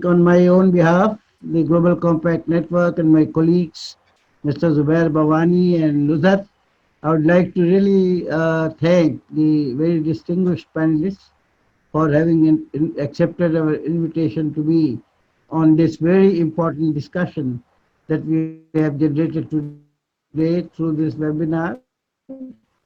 on my own behalf, the Global Compact Network and my colleagues, Mr. Zubair Bawany and Nuzhat, I would like to really thank the very distinguished panelists for having accepted our invitation to be on this very important discussion that we have generated today through this webinar.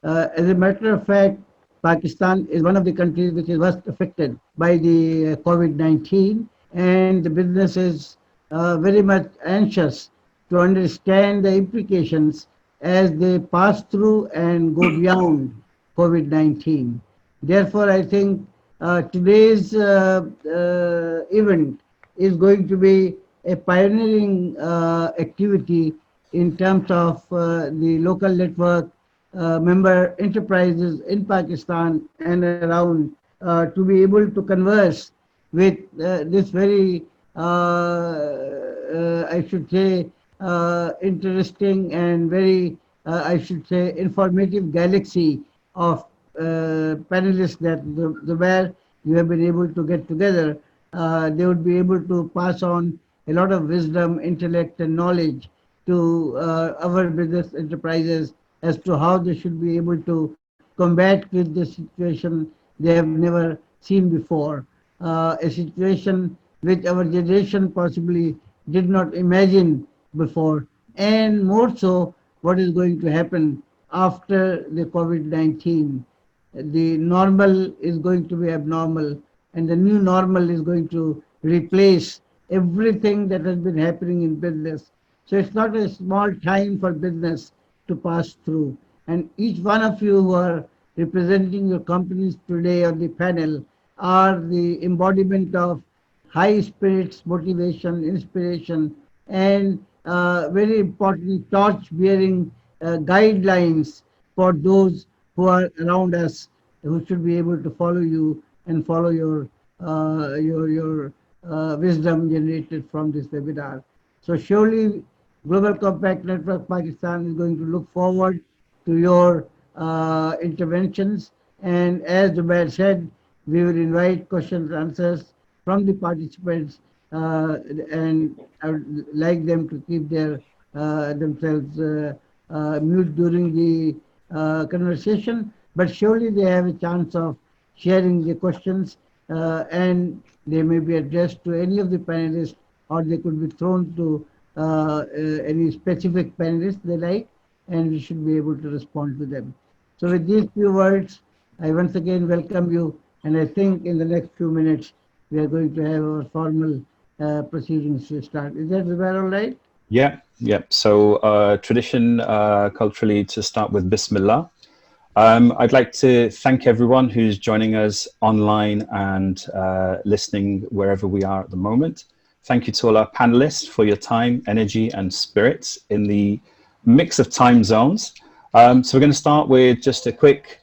As a matter of fact, Pakistan is one of the countries which is worst affected by the COVID-19, and the business is very much anxious to understand the implications as they pass through and go beyond COVID-19. Therefore, I think today's event is going to be a pioneering activity in terms of the local network member enterprises in Pakistan and around to be able to converse with this very, I should say, interesting and very, I should say, informative galaxy of panelists that the where you have been able to get together. They would be able to pass on a lot of wisdom, intellect, and knowledge to our business enterprises as to how they should be able to combat with the situation they have never seen before, a situation which our generation possibly did not imagine before, and more so what is going to happen after the COVID-19. The normal is going to be abnormal, and the new normal is going to replace everything that has been happening in business. So it's not a small time for business to pass through. And each one of you who are representing your companies today on the panel are the embodiment of high spirits, motivation, inspiration, and very important torch bearing guidelines for those who are around us, who should be able to follow you and follow your wisdom generated from this webinar. So surely Global Compact Network Pakistan is going to look forward to your interventions. And as Zubair said, we will invite questions and answers from the participants, and I would like them to keep their themselves mute during the conversation. But surely they have a chance of sharing the questions, and they may be addressed to any of the panelists, or they could be thrown to any specific panelists they like, and we should be able to respond to them. So with these few words, I once again welcome you, and I think in the next few minutes we are going to have our formal proceedings to start. Is that all right? Yeah, yeah. So tradition culturally to start with Bismillah. I'd like to thank everyone who's joining us online and listening wherever we are at the moment. Thank you to all our panelists for your time, energy, and spirits in the mix of time zones. So we're going to start with just a quick,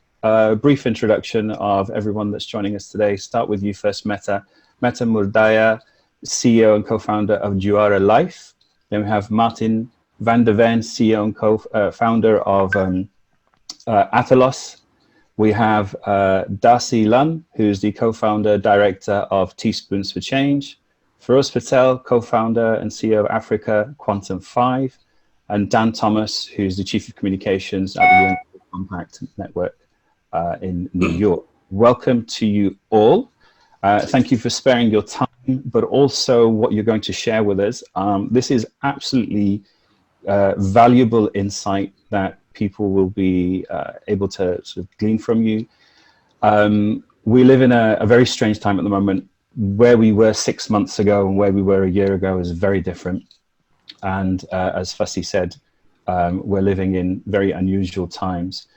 brief introduction of everyone that's joining us today. Start with you first, Metta. Metta Murdaaya, CEO and co-founder of Juara Life. Then we have Martijn van der Ven, CEO and co-founder of Athalos. We have Darcy Lunn, who's the co-founder, director of Teaspoons for Change. Froz Patel, co-founder and CEO of Africa Quantum 5, and Dan Thomas, who's the Chief of Communications at the Global Compact Network in New York. Welcome to you all. Thank you for sparing your time, but also what you're going to share with us. This is absolutely valuable insight that people will be able to sort of glean from you. We live in a very strange time at the moment. Where we were 6 months ago and where we were a year ago is very different. And as Fassi said, we're living in very unusual times.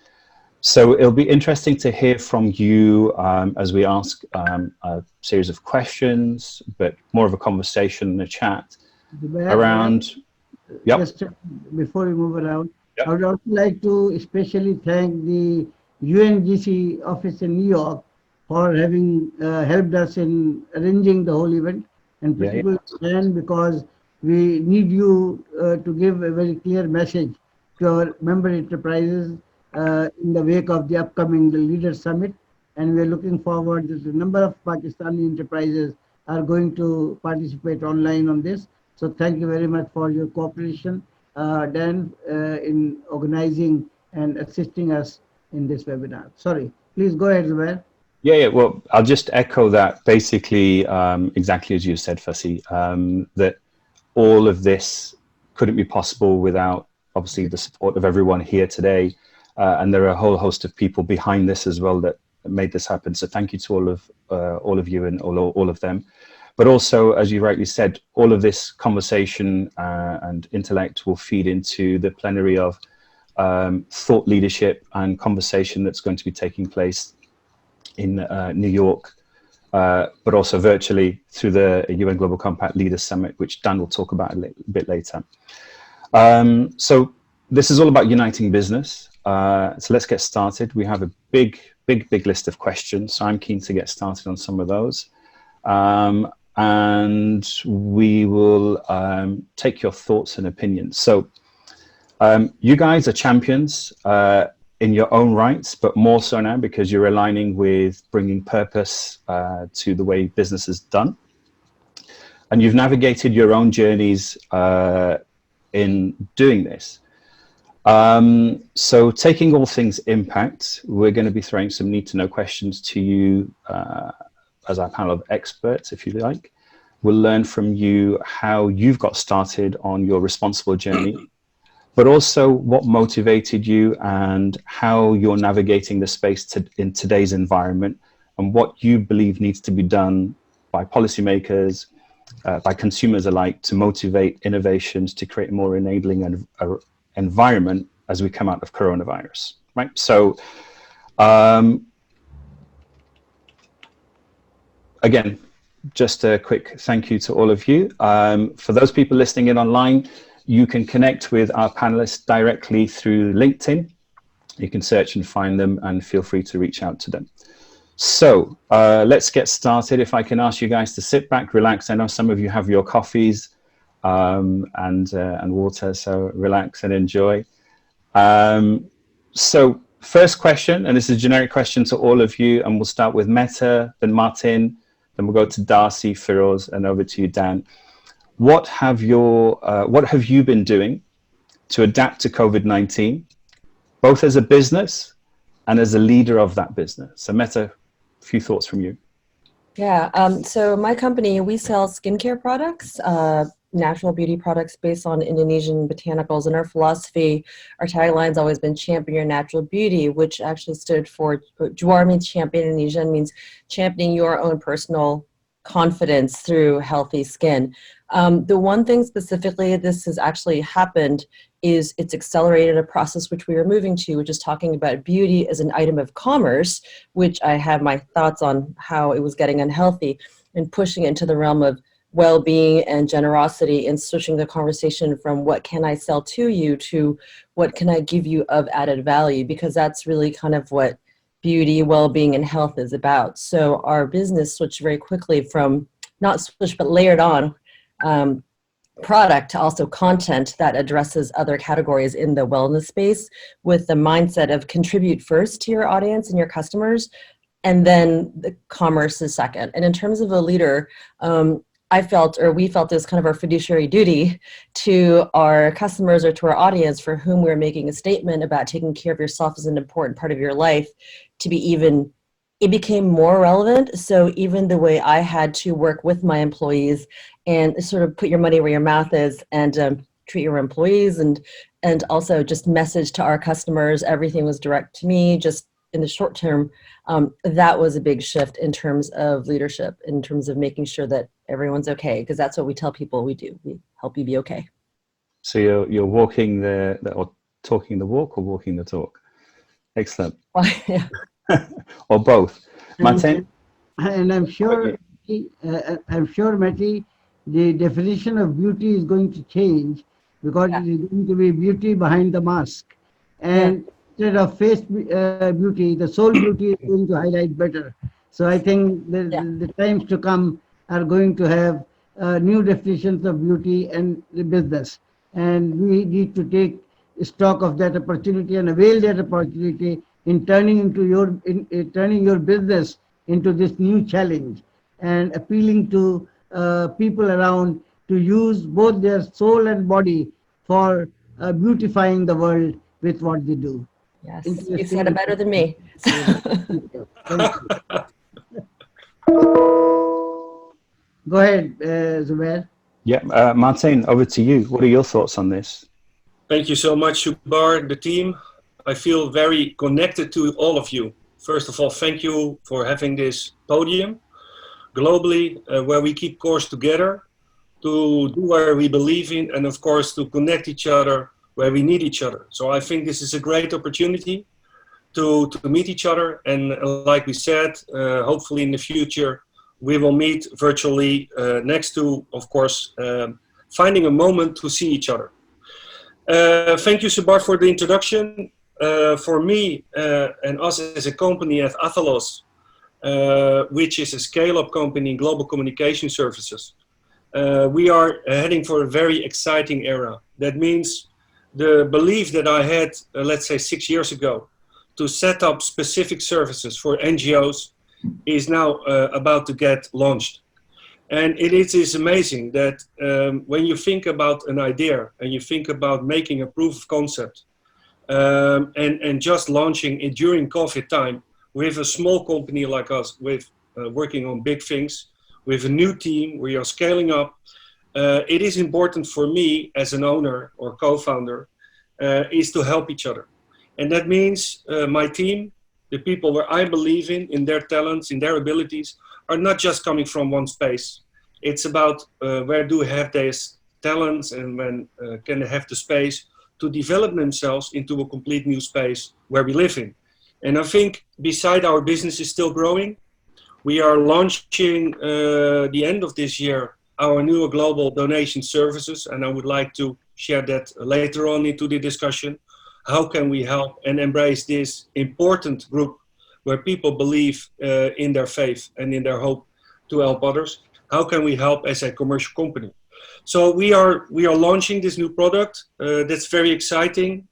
So it'll be interesting to hear from you as we ask a series of questions, but more of a conversation and a chat around. Yep. Just before we move around, yep. I would also like to especially thank the UNGC office in New York for having helped us in arranging the whole event, and particularly Dan, because we need you to give a very clear message to our member enterprises in the wake of the upcoming Leaders Summit, and we are looking forward that a number of Pakistani enterprises are going to participate online on this. So thank you very much for your cooperation, Dan, in organizing and assisting us in this webinar. Sorry, please go ahead, Zubair. Yeah. Well, I'll just echo that basically exactly as you said, Fasi, that all of this couldn't be possible without obviously the support of everyone here today. And there are a whole host of people behind this as well that made this happen. So thank you to all of you and all of them. But also, as you rightly said, all of this conversation and intellect will feed into the plenary of thought leadership and conversation that's going to be taking place in New York, but also virtually through the UN Global Compact Leaders Summit, which Dan will talk about a bit later. So this is all about uniting business. So let's get started. We have a big list of questions. So I'm keen to get started on some of those. And we will take your thoughts and opinions. So you guys are champions in your own rights, but more so now because you're aligning with bringing purpose to the way business is done. And you've navigated your own journeys in doing this. So taking all things impact, we're going to be throwing some need to know questions to you as our panel of experts, if you like. We'll learn from you how you've got started on your responsible journey, but also what motivated you and how you're navigating the space in today's environment and what you believe needs to be done by policymakers, by consumers alike to motivate innovations to create a more enabling environment as we come out of coronavirus, right? So again, just a quick thank you to all of you. For those people listening in online, you can connect with our panelists directly through LinkedIn. You can search and find them and feel free to reach out to them. So let's get started. If I can ask you guys to sit back, relax. I know some of you have your coffees and water, so relax and enjoy. So first question, and this is a generic question to all of you, and we'll start with Metta, then Martin, then we'll go to Darcy, Feroz, and over to you, Dan. What have you been doing to adapt to COVID-19, both as a business and as a leader of that business? So Metta, a few thoughts from you. Yeah, so my company, we sell skincare products, natural beauty products based on Indonesian botanicals. And our philosophy, our tagline's always been champion your natural beauty, which actually stood for Juar means champion in Indonesian, means championing your own personal confidence through healthy skin. The one thing specifically this has actually happened is it's accelerated a process which we are moving to, which is talking about beauty as an item of commerce, which I have my thoughts on how it was getting unhealthy, and pushing into the realm of well-being and generosity and switching the conversation from what can I sell to you to what can I give you of added value, because that's really kind of what beauty, well-being, and health is about. So our business switched very quickly from, not switched, but layered on product to also content that addresses other categories in the wellness space with the mindset of contribute first to your audience and your customers, and then the commerce is second. And in terms of a leader, we felt it was kind of our fiduciary duty to our customers or to our audience for whom we're making a statement about taking care of yourself as an important part of your life to be it became more relevant. So even the way I had to work with my employees and sort of put your money where your mouth is and treat your employees and also just message to our customers, everything was direct to me, just in the short term. That was a big shift in terms of leadership, in terms of making sure that everyone's okay, because that's what we tell people we do. We help you be okay. So you're walking or talking the walk or walking the talk. Excellent. Yeah. Or both. Martijn? And I'm sure, Matti, the definition of beauty is going to change because it is going to be beauty behind the mask. And instead of face beauty, the soul beauty is going to highlight better. So I think the times to come are going to have new definitions of beauty and the business. And we need to take stock of that opportunity and avail that opportunity in turning your business into this new challenge. and appealing to people around to use both their soul and body for beautifying the world with what they do. Yes, you said it Interesting. better than me. Thank you. Go ahead, Zubair. Yeah, Martijn, over to you. What are your thoughts on this? Thank you so much, Zubair, the team. I feel very connected to all of you. First of all, thank you for having this podium globally where we keep course together to do where we believe in, and of course to connect each other where we need each other. So I think this is a great opportunity to meet each other, and like we said, hopefully in the future we will meet virtually next to, of course, finding a moment to see each other. Thank you, Zubair, for the introduction. For me and us as a company at Athalos, which is a scale-up company in global communication services, we are heading for a very exciting era. That means the belief that I had, let's say 6 years ago, to set up specific services for NGOs is now about to get launched. And it is amazing that when you think about an idea and you think about making a proof of concept and just launching it during COVID time with a small company like us, with working on big things, with a new team, we are scaling up. It is important for me as an owner or co-founder is to help each other. And that means my team, the people where I believe in their talents, in their abilities, are not just coming from one space. It's about where do we have these talents and when can they have the space to develop themselves into a complete new space where we live in. And I think beside our business is still growing, we are launching the end of this year our new global donation services, and I would like to share that later on into the discussion. How can we help and embrace this important group where people believe in their faith and in their hope to help others? How can we help as a commercial company? So we are launching this new product. That's very exciting.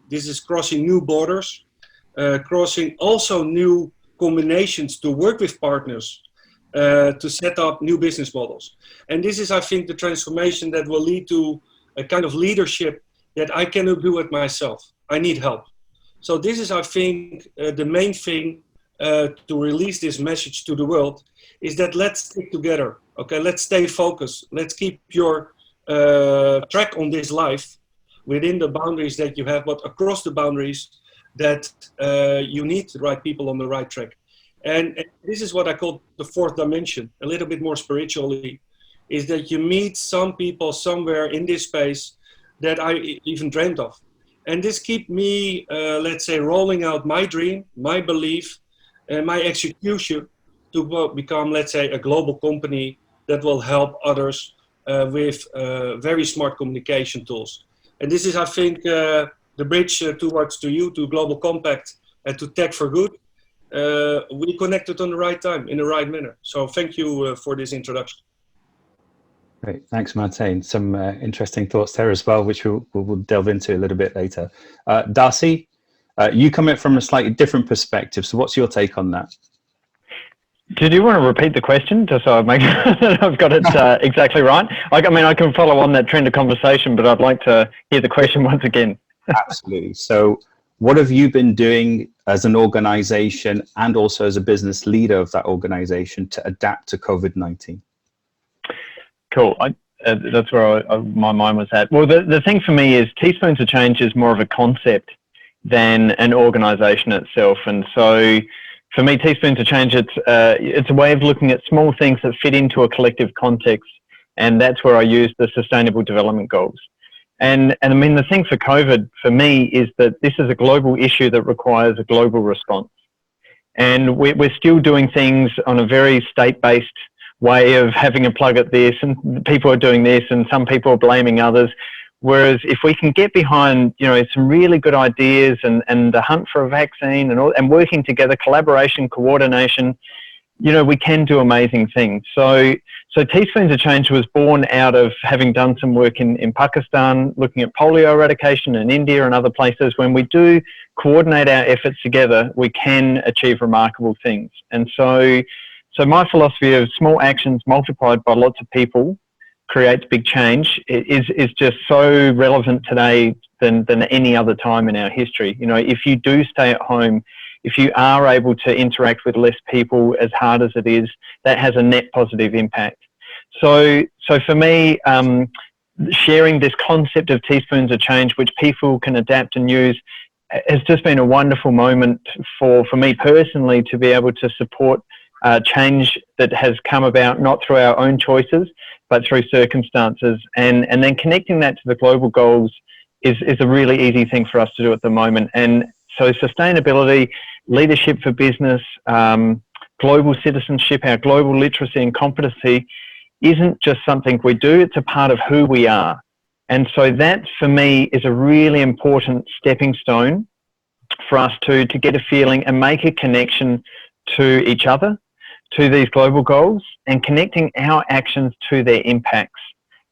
This is crossing new borders, crossing also new combinations to work with partners to set up new business models. And this is, I think, the transformation that will lead to a kind of leadership that I cannot do it myself. I need help. So this is, I think, the main thing to release this message to the world is that let's stick together. Okay, let's stay focused. Let's keep your track on this life within the boundaries that you have, but across the boundaries that you need the right people on the right track. And this is what I call the fourth dimension, a little bit more spiritually, is that you meet some people somewhere in this space that I even dreamed of. And this keeps me, let's say, rolling out my dream, my belief, and my execution to become, let's say, a global company that will help others with very smart communication tools. And this is, I think, the bridge towards to you, to Global Compact, and to Tech for Good. We connected on the right time, in the right manner. So thank you for this introduction. Great, thanks, Martijn. Some interesting thoughts there as well, which we'll delve into a little bit later. Darcy, you come in from a slightly different perspective. So what's your take on that? Did you want to repeat the question just so I make sure I've got it exactly right? I mean, I can follow on that trend of conversation, but I'd like to hear the question once again. Absolutely. So what have you been doing as an organization and also as a business leader of that organization to adapt to COVID-19? Cool. That's where my mind was at. Well, the thing for me is Teaspoons of Change is more of a concept than an organization itself. And so for me, Teaspoons of Change, it's a way of looking at small things that fit into a collective context. And that's where I use the Sustainable Development Goals. And I mean, the thing for COVID for me is that this is a global issue that requires a global response. And we're still doing things on a very state-based way of having a plug at this, and people are doing this, and some people are blaming others. Whereas if we can get behind, some really good ideas and the hunt for a vaccine and working together, collaboration, coordination, we can do amazing things. So Teaspoons of Change was born out of having done some work in Pakistan, looking at polio eradication in India and other places. When we do coordinate our efforts together, we can achieve remarkable things. And so So my philosophy of small actions multiplied by lots of people creates big change is just so relevant today than any other time in our history. You know, if you do stay at home, if you are able to interact with less people, as hard as it is, that has a net positive impact. So for me, sharing this concept of teaspoons of change, which people can adapt and use, has just been a wonderful moment for me personally to be able to support change that has come about not through our own choices, but through circumstances. And then connecting that to the global goals is a really easy thing for us to do at the moment. And so sustainability, leadership for business, global citizenship, our global literacy and competency isn't just something we do, it's a part of who we are. And so that, for me, is a really important stepping stone for us to get a feeling and make a connection to each other, to these global goals, and connecting our actions to their impacts.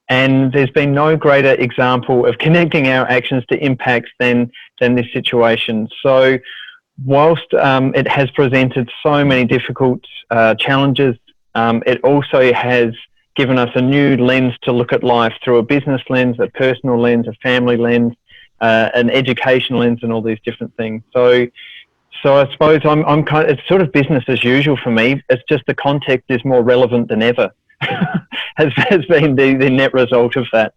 And there's been no greater example of connecting our actions to impacts than this situation. So whilst it has presented so many difficult challenges, it also has given us a new lens to look at life through a business lens, a personal lens, a family lens, an education lens, and all these different things. So I suppose I'm kind of, it's sort of business as usual for me. It's just the context is more relevant than ever. has been the net result of that.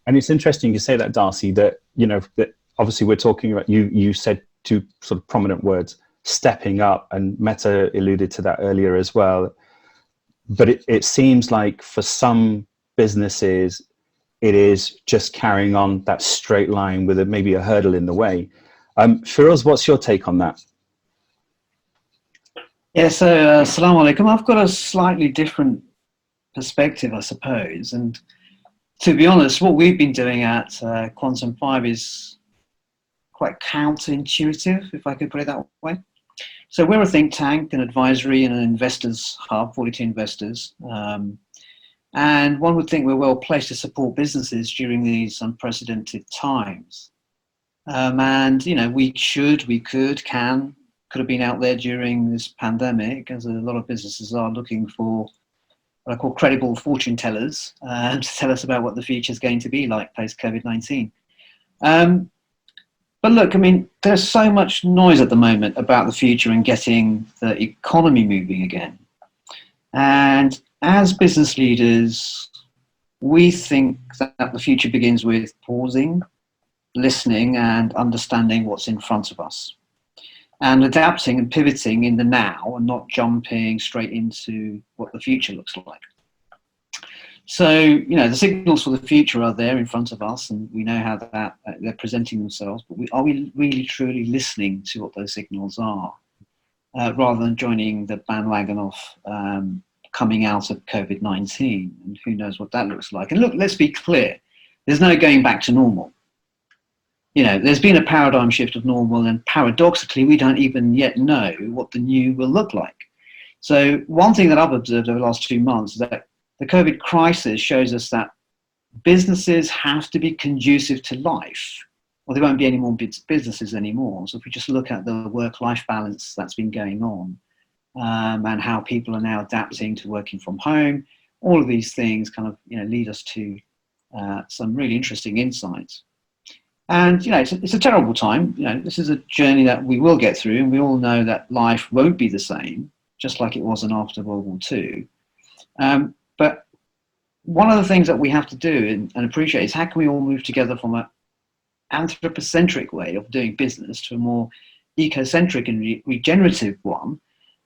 And it's interesting you say that, Darcy, that, you know, that obviously we're talking about, you said two sort of prominent words, stepping up, and Metta alluded to that earlier as well. But it seems like for some businesses, it is just carrying on that straight line with maybe a hurdle in the way. Froz, what's your take on that? Yeah, so Assalamu alaikum. I've got a slightly different perspective, I suppose. And to be honest, what we've been doing at Quantum 5 is quite counterintuitive, if I could put it that way. So we're a think tank, an advisory and an investors hub, 42 investors. And one would think we're well placed to support businesses during these unprecedented times. And, you know, we could have been out there during this pandemic, as a lot of businesses are looking for what I call credible fortune tellers to tell us about what the future is going to be like post-COVID-19. But look, I mean, there's so much noise at the moment about the future and getting the economy moving again. And as business leaders, we think that the future begins with pausing, listening, and understanding what's in front of us, and adapting and pivoting in the now and not jumping straight into what the future looks like. So, you know, the signals for the future are there in front of us, and we know how that they're presenting themselves, but are we really truly listening to what those signals are, rather than joining the bandwagon of coming out of COVID-19, and who knows what that looks like. And look, let's be clear, there's no going back to normal. You know, there's been a paradigm shift of normal, and paradoxically, we don't even yet know what the new will look like. So one thing that I've observed over the last 2 months is that the COVID crisis shows us that businesses have to be conducive to life, or there won't be any more businesses anymore. So if we just look at the work-life balance that's been going on, and how people are now adapting to working from home, all of these things kind of, you know, lead us to some really interesting insights. And, you know, it's a terrible time. You know, this is a journey that we will get through, and we all know that life won't be the same, just like it wasn't after World War II. But one of the things that we have to do and appreciate is how can we all move together from an anthropocentric way of doing business to a more ecocentric and regenerative one.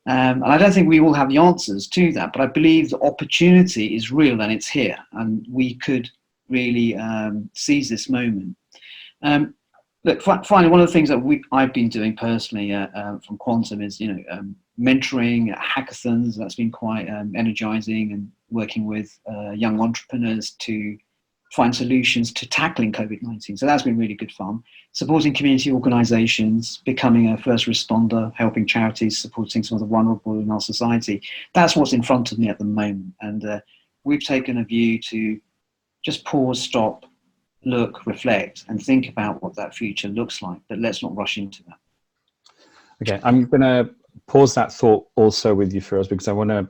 And I don't think we all have the answers to that, but I believe the opportunity is real and it's here, and we could really seize this moment. Look, finally, one of the things that I've been doing personally from Quantum is, you know, mentoring hackathons. That's been quite energizing, and working with young entrepreneurs to find solutions to tackling COVID-19. So that's been really good fun. Supporting community organizations, becoming a first responder, helping charities, supporting some of the vulnerable in our society. That's what's in front of me at the moment. And we've taken a view to just pause, stop, look, reflect, and think about what that future looks like, but let's not rush into that. Okay, I'm going to pause that thought also with you, Froz, because I want to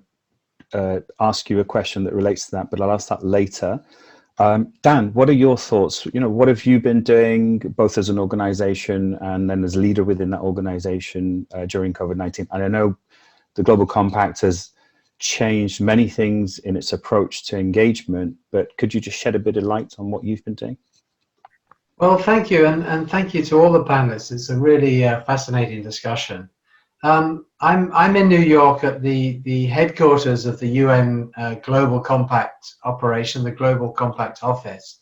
ask you a question that relates to that, but I'll ask that later. Dan, what are your thoughts? What have you been doing both as an organization and then as a leader within that organization during COVID-19? And I know the Global Compact has changed many things in its approach to engagement, but could you just shed a bit of light on what you've been doing? Well, thank you, and thank you to all the panelists. It's a really fascinating discussion. I'm in New York at the headquarters of the UN Global Compact operation, the Global Compact office,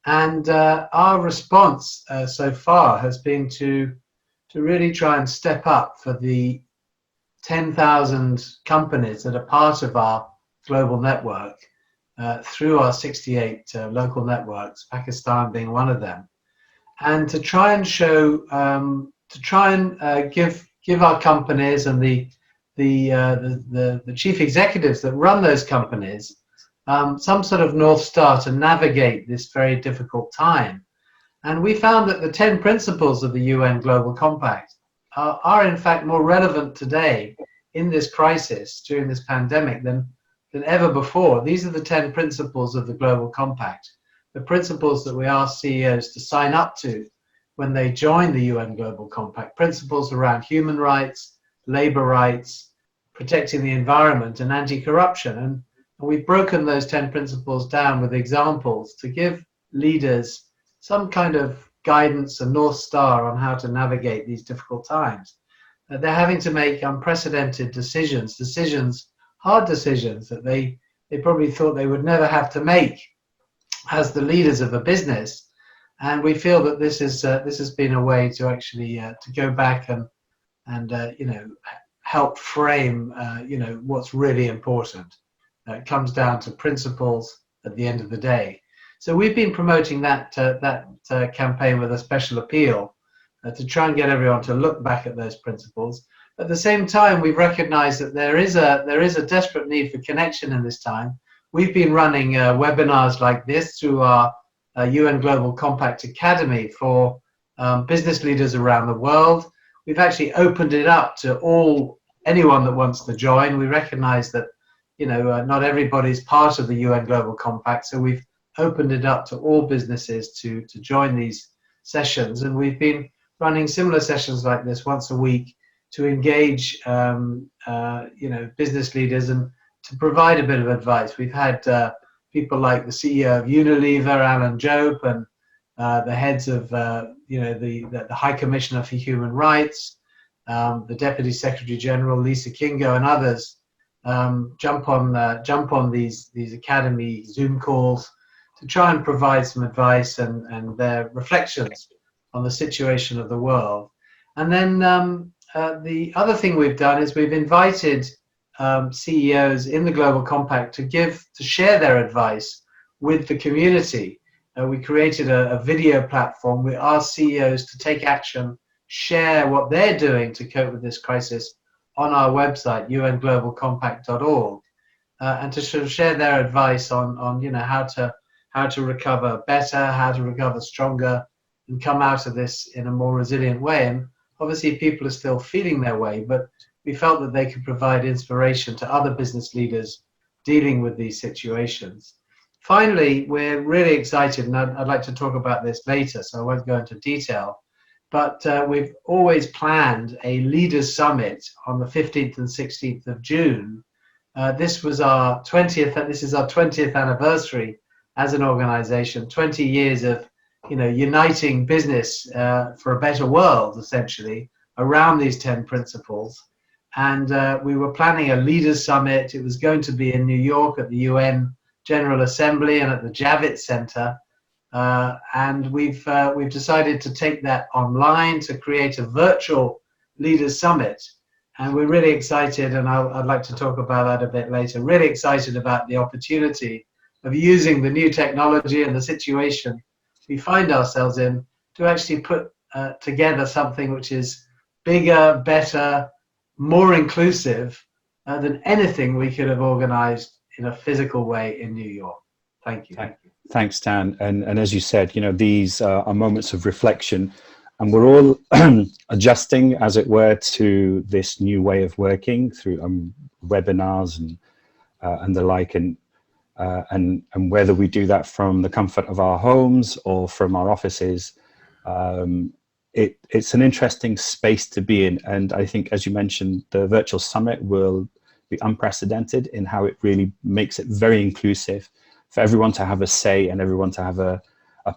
and our response so far has been to really try and step up for the 10,000 companies that are part of our global network through our 68 local networks, Pakistan being one of them, and to try and show, give our companies and the chief executives that run those companies some sort of North Star to navigate this very difficult time. And we found that the 10 principles of the UN Global Compact are in fact more relevant today in this crisis, during this pandemic, than ever before. These are the 10 principles of the Global Compact, the principles that we ask CEOs to sign up to when they join the UN Global Compact, principles around human rights, labor rights, protecting the environment, and anti-corruption. And we've broken those 10 principles down with examples to give leaders some kind of guidance, a North Star on how to navigate these difficult times. They're having to make unprecedented decisions, hard decisions that they probably thought they would never have to make as the leaders of a business. And we feel that this has been a way to actually to go back and help frame what's really important. It comes down to principles at the end of the day. So we've been promoting that campaign with a special appeal to try and get everyone to look back at those principles. At the same time, we've recognized that there is a desperate need for connection in this time. We've been running webinars like this through our UN Global Compact Academy for business leaders around the world. We've actually opened it up to anyone that wants to join. We recognize that not everybody's part of the UN Global Compact, so we've opened it up to all businesses to join these sessions. And we've been running similar sessions like this once a week to engage business leaders and to provide a bit of advice. We've had people like the CEO of Unilever, Alan Jope, and the heads of the High Commissioner for Human Rights, the Deputy Secretary General Lisa Kingo, and others jump on these academy Zoom calls to try and provide some advice and their reflections on the situation of the world. And then the other thing we've done is we've invited CEOs in the Global Compact to share their advice with the community. We created a video platform. We asked CEOs to take action, share what they're doing to cope with this crisis on our website, unglobalcompact.org, and to sort of share their advice on how to recover better, how to recover stronger, and come out of this in a more resilient way. And obviously people are still feeling their way, but we felt that they could provide inspiration to other business leaders dealing with these situations. Finally, we're really excited, and I'd like to talk about this later, so I won't go into detail, but we've always planned a Leaders Summit on the 15th and 16th of June. This is our 20th anniversary as an organization, 20 years of uniting business for a better world, essentially, around these 10 principles. And we were planning a Leaders Summit. It was going to be in New York at the UN General Assembly and at the Javits Center. And we've decided to take that online to create a virtual Leaders Summit. And we're really excited, and I'd like to talk about that a bit later, really excited about the opportunity of using the new technology and the situation we find ourselves in to actually put together something which is bigger, better, more inclusive than anything we could have organized in a physical way in New York. Thank you. Thanks, Dan. And as you said, these are moments of reflection, and we're all adjusting, as it were, to this new way of working through webinars and and the like, and whether we do that from the comfort of our homes or from our offices, it's an interesting space to be in. And I think, as you mentioned, the virtual summit will be unprecedented in how it really makes it very inclusive for everyone to have a say and everyone to have a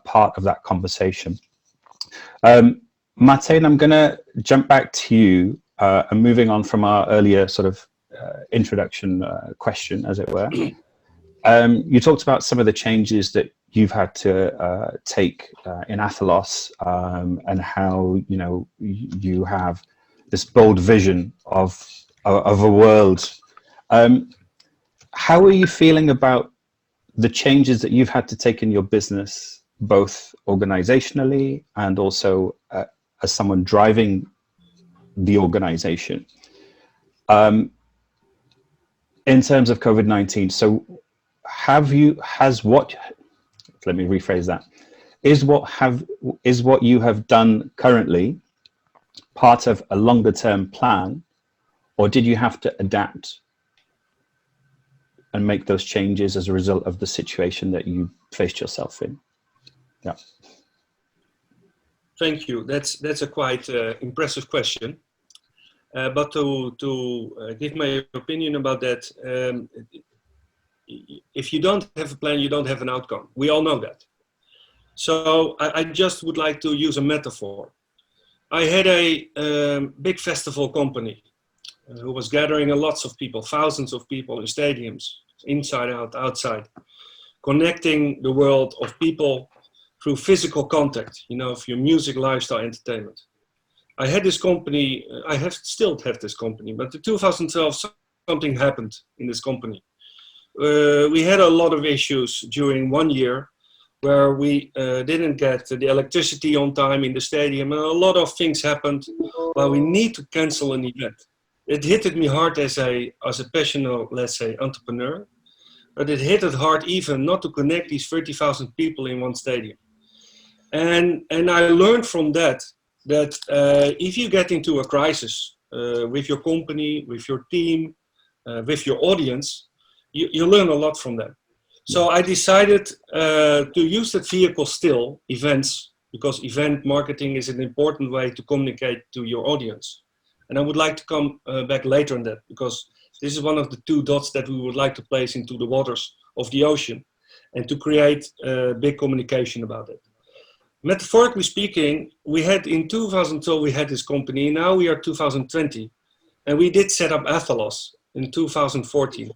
part of that conversation. Martijn, I'm going to jump back to you and moving on from our earlier sort of introduction question, as it were. You talked about some of the changes that you've had to take in Athalos, and how you have this bold vision of a world. How are you feeling about the changes that you've had to take in your business, both organizationally and also as someone driving the organization, in terms of COVID-19? So let me rephrase that. Is what you have done currently part of a longer term plan, or did you have to adapt and make those changes as a result of the situation that you faced yourself in? Yeah. Thank you. That's a quite impressive question. But to give my opinion about that, if you don't have a plan, you don't have an outcome. We all know that. So I just would like to use a metaphor. I had a big festival company who was gathering lots of people, thousands of people in stadiums, inside out, outside, connecting the world of people through physical contact, through music, lifestyle, entertainment. I had this company, still have this company, but in 2012, something happened in this company. We had a lot of issues during 1 year where we didn't get the electricity on time in the stadium, and a lot of things happened while we need to cancel an event. It hit me hard as a passionate, let's say, entrepreneur, but it hit it hard even not to connect these 30,000 people in one stadium. And I learned from that if you get into a crisis with your company, with your team, with your audience, you learn a lot from that. So I decided to use that vehicle still, events, because event marketing is an important way to communicate to your audience. And I would like to come back later on that, because this is one of the 2 dots that we would like to place into the waters of the ocean and to create big communication about it. Metaphorically speaking, we had in 2012, we had this company. Now we are 2020, and we did set up Athalos in 2014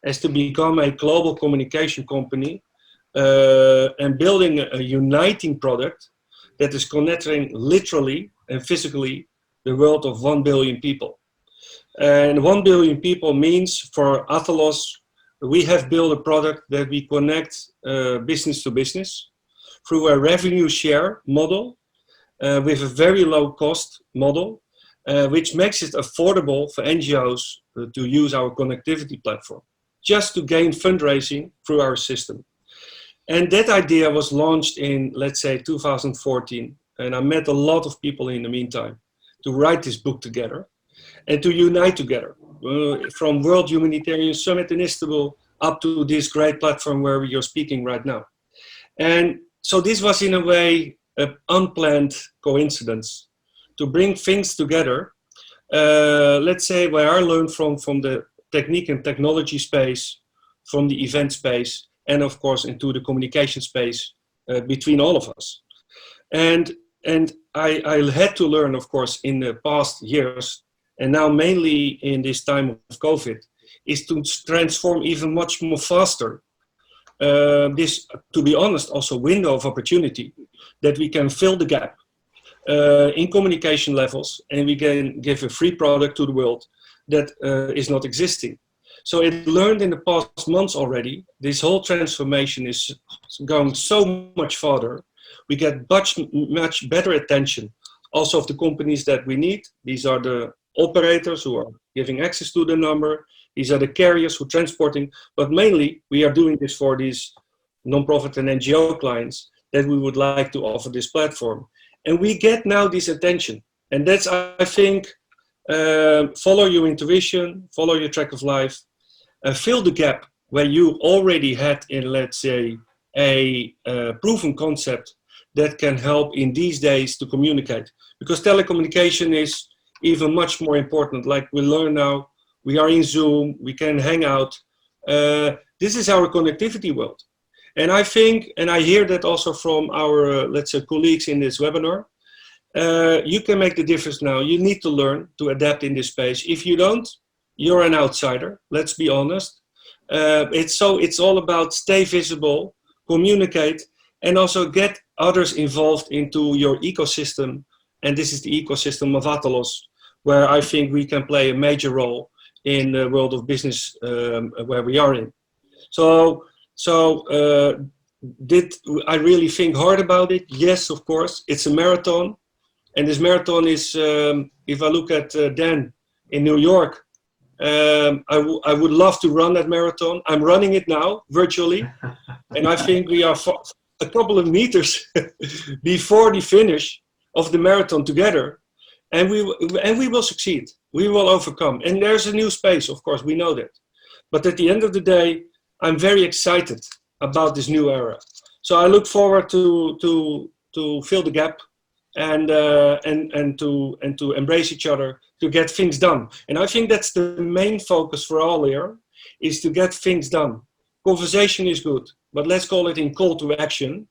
as to become a global communication company and building a uniting product that is connecting literally and physically the world of 1 billion people. And 1 billion people means for Athalos, we have built a product that we connect business to business through a revenue share model with a very low cost model, which makes it affordable for NGOs to use our connectivity platform, just to gain fundraising through our system. And that idea was launched in, let's say, 2014. And I met a lot of people in the meantime to write this book together and to unite together, from World Humanitarian Summit in Istanbul up to this great platform where we are speaking right now. And so this was in a way an unplanned coincidence to bring things together. Let's say where I learned from the technique and technology space, from the event space, and of course into the communication space between all of us. And I had to learn, of course, in the past years, and now mainly in this time of COVID, is to transform even much more faster this, to be honest, also window of opportunity that we can fill the gap in communication levels, and we can give a free product to the world that is not existing. So it learned in the past months already, this whole transformation is going so much farther. We get much better attention also of the companies that we need. These are the operators who are giving access to the number. These are the carriers who are transporting, but mainly we are doing this for these nonprofit and NGO clients that we would like to offer this platform. And we get now this attention. And that's, I think, follow your intuition, follow your track of life. fill the gap where you already had in, let's say, a proven concept that can help in these days to communicate. Because telecommunication is even much more important. Like we learn now, we are in Zoom, we can hang out. This is our connectivity world. And I think, and I hear that also from our, let's say, colleagues in this webinar, you can make the difference now. You need to learn to adapt in this space. If you don't, you're an outsider, let's be honest. It's all about stay visible, communicate, and also get others involved into your ecosystem. And this is the ecosystem of Athalos, where I think we can play a major role in the world of business where we are in. So did I really think hard about it? Yes, of course. It's a marathon. And this marathon is, if I look at Dan in New York, I would love to run that marathon. I'm running it now, virtually. And I think we are a couple of meters before the finish of the marathon together. And we will succeed. We will overcome. And there's a new space, of course, we know that. But at the end of the day, I'm very excited about this new era. So I look forward to fill the gap and to embrace each other, to get things done. And I think that's the main focus for all here, is to get things done. Conversation is good, but let's call it in call to action.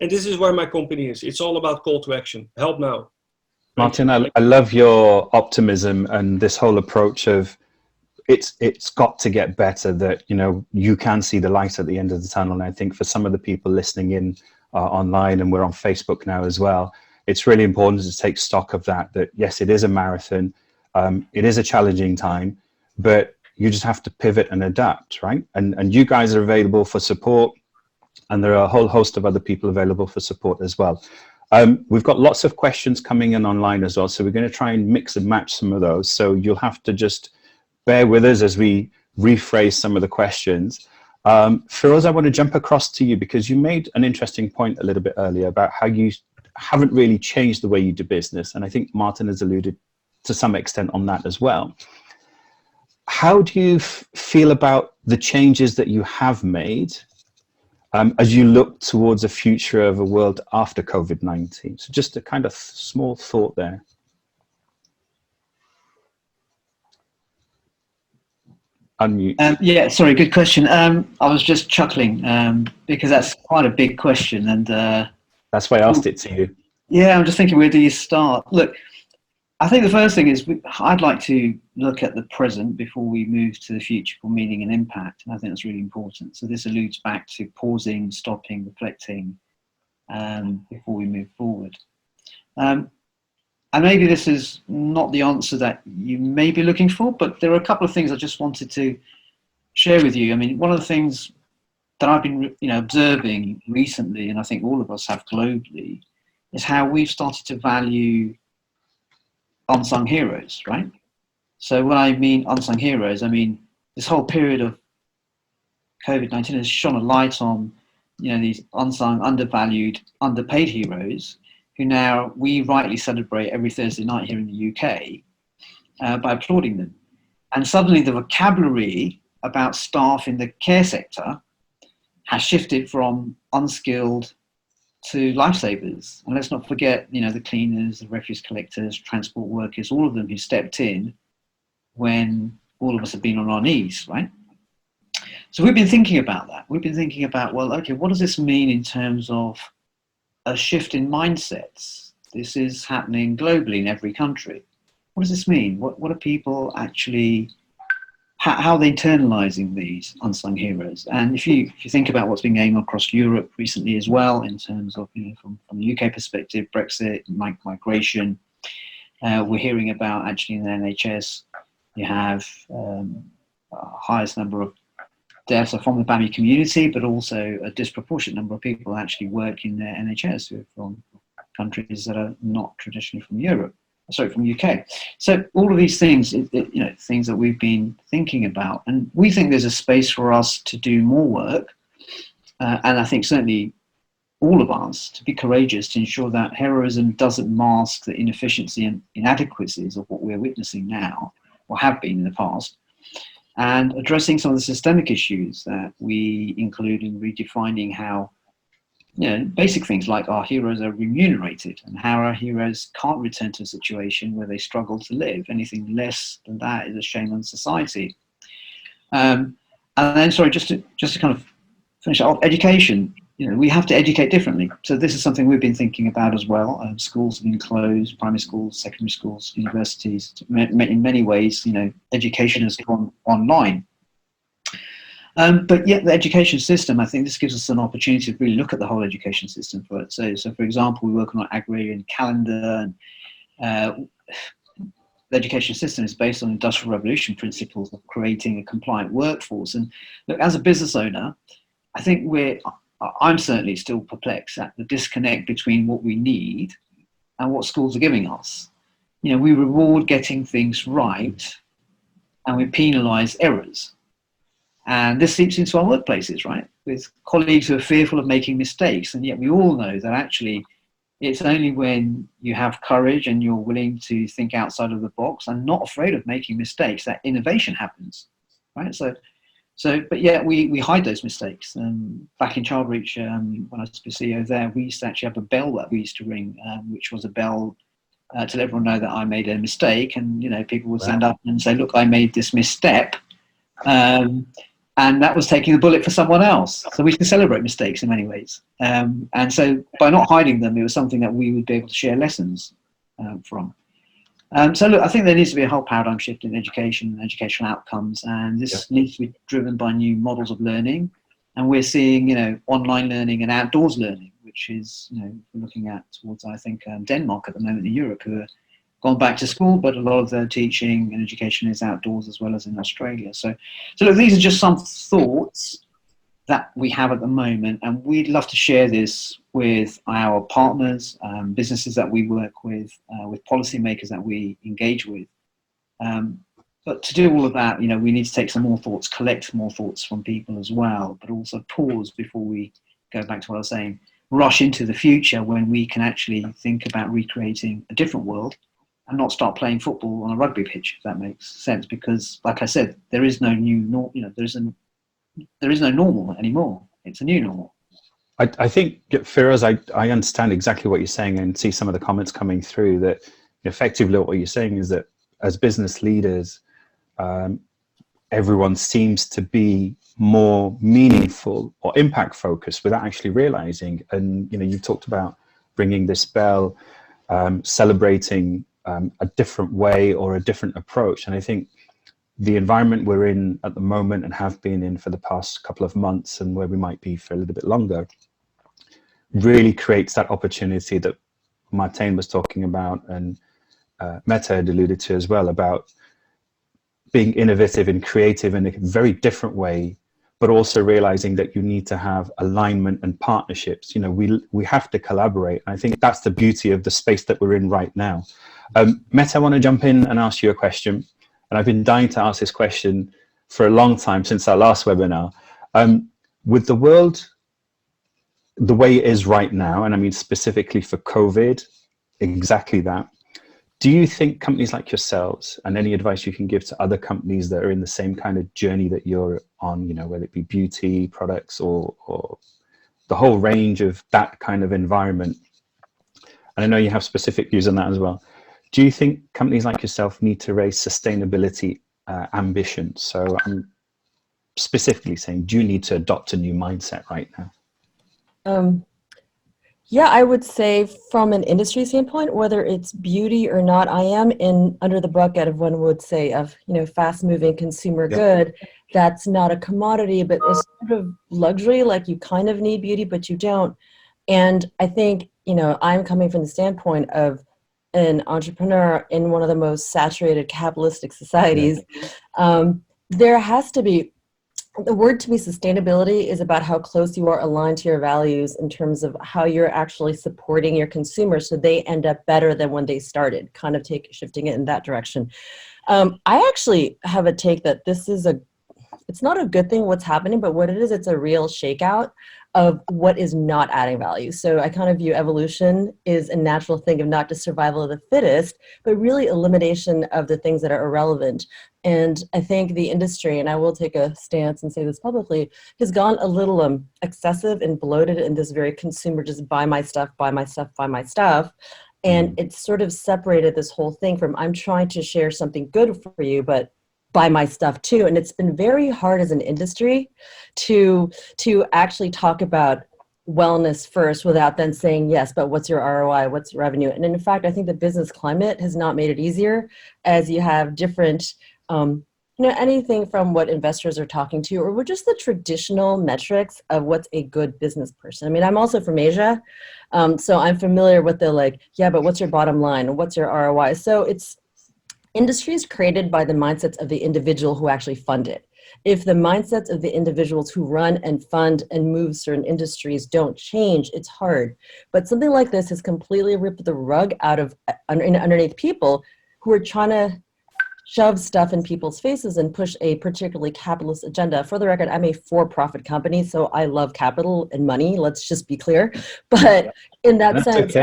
And this is where my company is. It's all about call to action. Help now. Martijn, I love your optimism and this whole approach of it's got to get better, that, you know, you can see the light at the end of the tunnel. And I think for some of the people listening in online, and we're on Facebook now as well, it's really important to take stock of that yes, it is a marathon. It is a challenging time, but you just have to pivot and adapt, right? And you guys are available for support, and there are a whole host of other people available for support as well. We've got lots of questions coming in online as well, so we're going to try and mix and match some of those. So you'll have to just bear with us as we rephrase some of the questions. Froz, I want to jump across to you, because you made an interesting point a little bit earlier about how you haven't really changed the way you do business. And I think Martijn has alluded to some extent on that as well. How do you feel about the changes that you have made as you look towards a future of a world after COVID-19? So just a kind of small thought there. Unmute. Yeah, sorry, good question. I was just chuckling because that's quite a big question, and that's why I asked it to you. Yeah, I'm just thinking, where do you start? Look, I think the first thing is I'd like to look at the present before we move to the future for meaning and impact, and I think that's really important. So this alludes back to pausing, stopping, reflecting before we move forward. And maybe this is not the answer that you may be looking for, but there are a couple of things I just wanted to share with you. I mean, one of the things that I've been observing recently, and I think all of us have globally, is how we've started to value unsung heroes, right? So when I mean unsung heroes, I mean this whole period of COVID-19 has shone a light on, these unsung, undervalued, underpaid heroes who now we rightly celebrate every Thursday night here in the UK by applauding them. And suddenly the vocabulary about staff in the care sector has shifted from unskilled to lifesavers. And let's not forget, the cleaners, the refuse collectors, transport workers, all of them who stepped in when all of us have been on our knees, right? So we've been thinking about that. We've been thinking about, well, okay, what does this mean in terms of a shift in mindsets? This is happening globally in every country. What does this mean? What are people actually, how are they internalizing these unsung heroes? And if you think about what's been going on across Europe recently as well, in terms of, from the UK perspective, Brexit, migration, we're hearing about actually in the NHS, you have highest number of deaths are from the BAMI community, but also a disproportionate number of people actually work in the NHS who are from countries that are not traditionally from from UK. So all of these things, things that we've been thinking about, and we think there's a space for us to do more work. And I think certainly all of us to be courageous to ensure that heroism doesn't mask the inefficiency and inadequacies of what we're witnessing now, or have been in the past. and addressing some of the systemic issues that we include in redefining how, basic things like our heroes are remunerated and how our heroes can't return to a situation where they struggle to live. Anything less than that is a shame on society. And then, sorry, just to kind of finish off, education. We have to educate differently. So this is something we've been thinking about as well. Schools have been closed, primary schools, secondary schools, universities. In many ways, education has gone online. But yet the education system, I think this gives us an opportunity to really look at the whole education system for it. So for example, we work on an agrarian calendar, and the education system is based on industrial revolution principles of creating a compliant workforce. And look, as a business owner, I think I'm certainly still perplexed at the disconnect between what we need and what schools are giving us. We reward getting things right and we penalise errors. And this seeps into our workplaces, right? With colleagues who are fearful of making mistakes. And yet we all know that actually it's only when you have courage and you're willing to think outside of the box and not afraid of making mistakes that innovation happens, right? But yet we hide those mistakes. Back in Childreach, when I was the CEO there, we used to actually have a bell that we used to ring, which was a bell to let everyone know that I made a mistake. And, people would stand up and say, look, I made this misstep. And that was taking the bullet for someone else. So we can celebrate mistakes in many ways. And so by not hiding them, it was something that we would be able to share lessons from. So look, I think there needs to be a whole paradigm shift in education and educational outcomes. And this needs to be driven by new models of learning. And we're seeing, online learning and outdoors learning, which is, we're looking at towards, I think, Denmark at the moment in Europe, who are gone back to school, but a lot of their teaching and education is outdoors as well as in Australia. So look, these are just some thoughts that we have at the moment, and we'd love to share this with our partners, businesses that we work with policymakers that we engage with. But to do all of that, we need to take some more thoughts, collect more thoughts from people as well, but also pause before we go back to what I was saying, rush into the future when we can actually think about recreating a different world and not start playing football on a rugby pitch, if that makes sense. Because, like I said, there is no new there is no normal anymore. It's a new normal. I think, Firoz, I understand exactly what you're saying and see some of the comments coming through that effectively what you're saying is that as business leaders, everyone seems to be more meaningful or impact focused without actually realizing. And, you've talked about bringing this bell, celebrating a different way or a different approach. And I think the environment we're in at the moment and have been in for the past couple of months and where we might be for a little bit longer really creates that opportunity that Martijn was talking about and Metta had alluded to as well, about being innovative and creative in a very different way, but also realizing that you need to have alignment and partnerships. We have to collaborate. And I think that's the beauty of the space that we're in right now. Metta, I want to jump in and ask you a question. And I've been dying to ask this question for a long time, since our last webinar. With the world the way it is right now, and I mean specifically for COVID, exactly that, do you think companies like yourselves, and any advice you can give to other companies that are in the same kind of journey that you're on, whether it be beauty products or the whole range of that kind of environment, and I know you have specific views on that as well, do you think companies like yourself need to raise sustainability ambitions? So I'm specifically saying, do you need to adopt a new mindset right now? Yeah, I would say from an industry standpoint, whether it's beauty or not, I am under the bucket of one would say of, fast moving consumer good. That's not a commodity, but it's sort of luxury, like you kind of need beauty, but you don't. And I think, I'm coming from the standpoint of an entrepreneur in one of the most saturated capitalistic societies. There has to be, the word to me, sustainability, is about how close you are aligned to your values in terms of how you're actually supporting your consumers so they end up better than when they started, kind of shifting it in that direction. I actually have a take that this is it's not a good thing what's happening, but what it is, it's a real shakeout of what is not adding value. So I kind of view evolution is a natural thing of not just survival of the fittest, but really elimination of the things that are irrelevant. And I think the industry, and I will take a stance and say this publicly, has gone a little excessive and bloated in this very consumer, just buy my stuff, buy my stuff, buy my stuff. And it's sort of separated this whole thing from I'm trying to share something good for you, but buy my stuff too. And it's been very hard as an industry to actually talk about wellness first without then saying, yes, but what's your ROI, what's your revenue? And in fact, I think the business climate has not made it easier, as you have different, anything from what investors are talking to, or just the traditional metrics of what's a good business person. I mean, I'm also from Asia, so I'm familiar with the yeah, but what's your bottom line? What's your ROI? So it's industries created by the mindsets of the individual who actually fund it. If the mindsets of the individuals who run and fund and move certain industries don't change, it's hard. But something like this has completely ripped the rug out of underneath people who are trying to shove stuff in people's faces and push a particularly capitalist agenda. For the record, I'm a for-profit company, so I love capital and money, let's just be clear. But in that sense,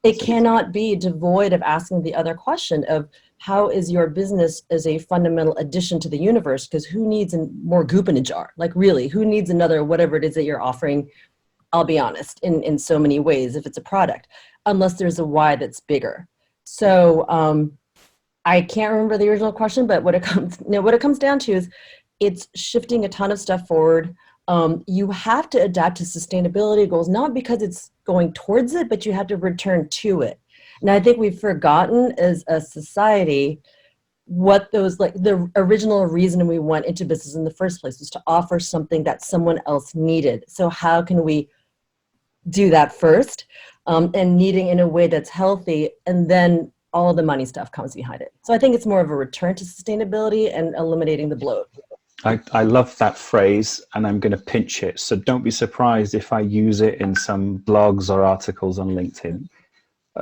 it cannot be devoid of asking the other question of how is your business as a fundamental addition to the universe? Because who needs more goop in a jar? Like really, who needs another whatever it is that you're offering? I'll be honest, in so many ways, if it's a product, unless there's a why that's bigger. So I can't remember the original question, but what it comes down to is it's shifting a ton of stuff forward. You have to adapt to sustainability goals, not because it's going towards it, but you have to return to it. And I think we've forgotten as a society what those, the original reason we went into business in the first place was to offer something that someone else needed. So how can we do that first, and needing in a way that's healthy, and then all of the money stuff comes behind it. So I think it's more of a return to sustainability and eliminating the bloat. I love that phrase, and I'm going to pinch it. So don't be surprised if I use it in some blogs or articles on LinkedIn.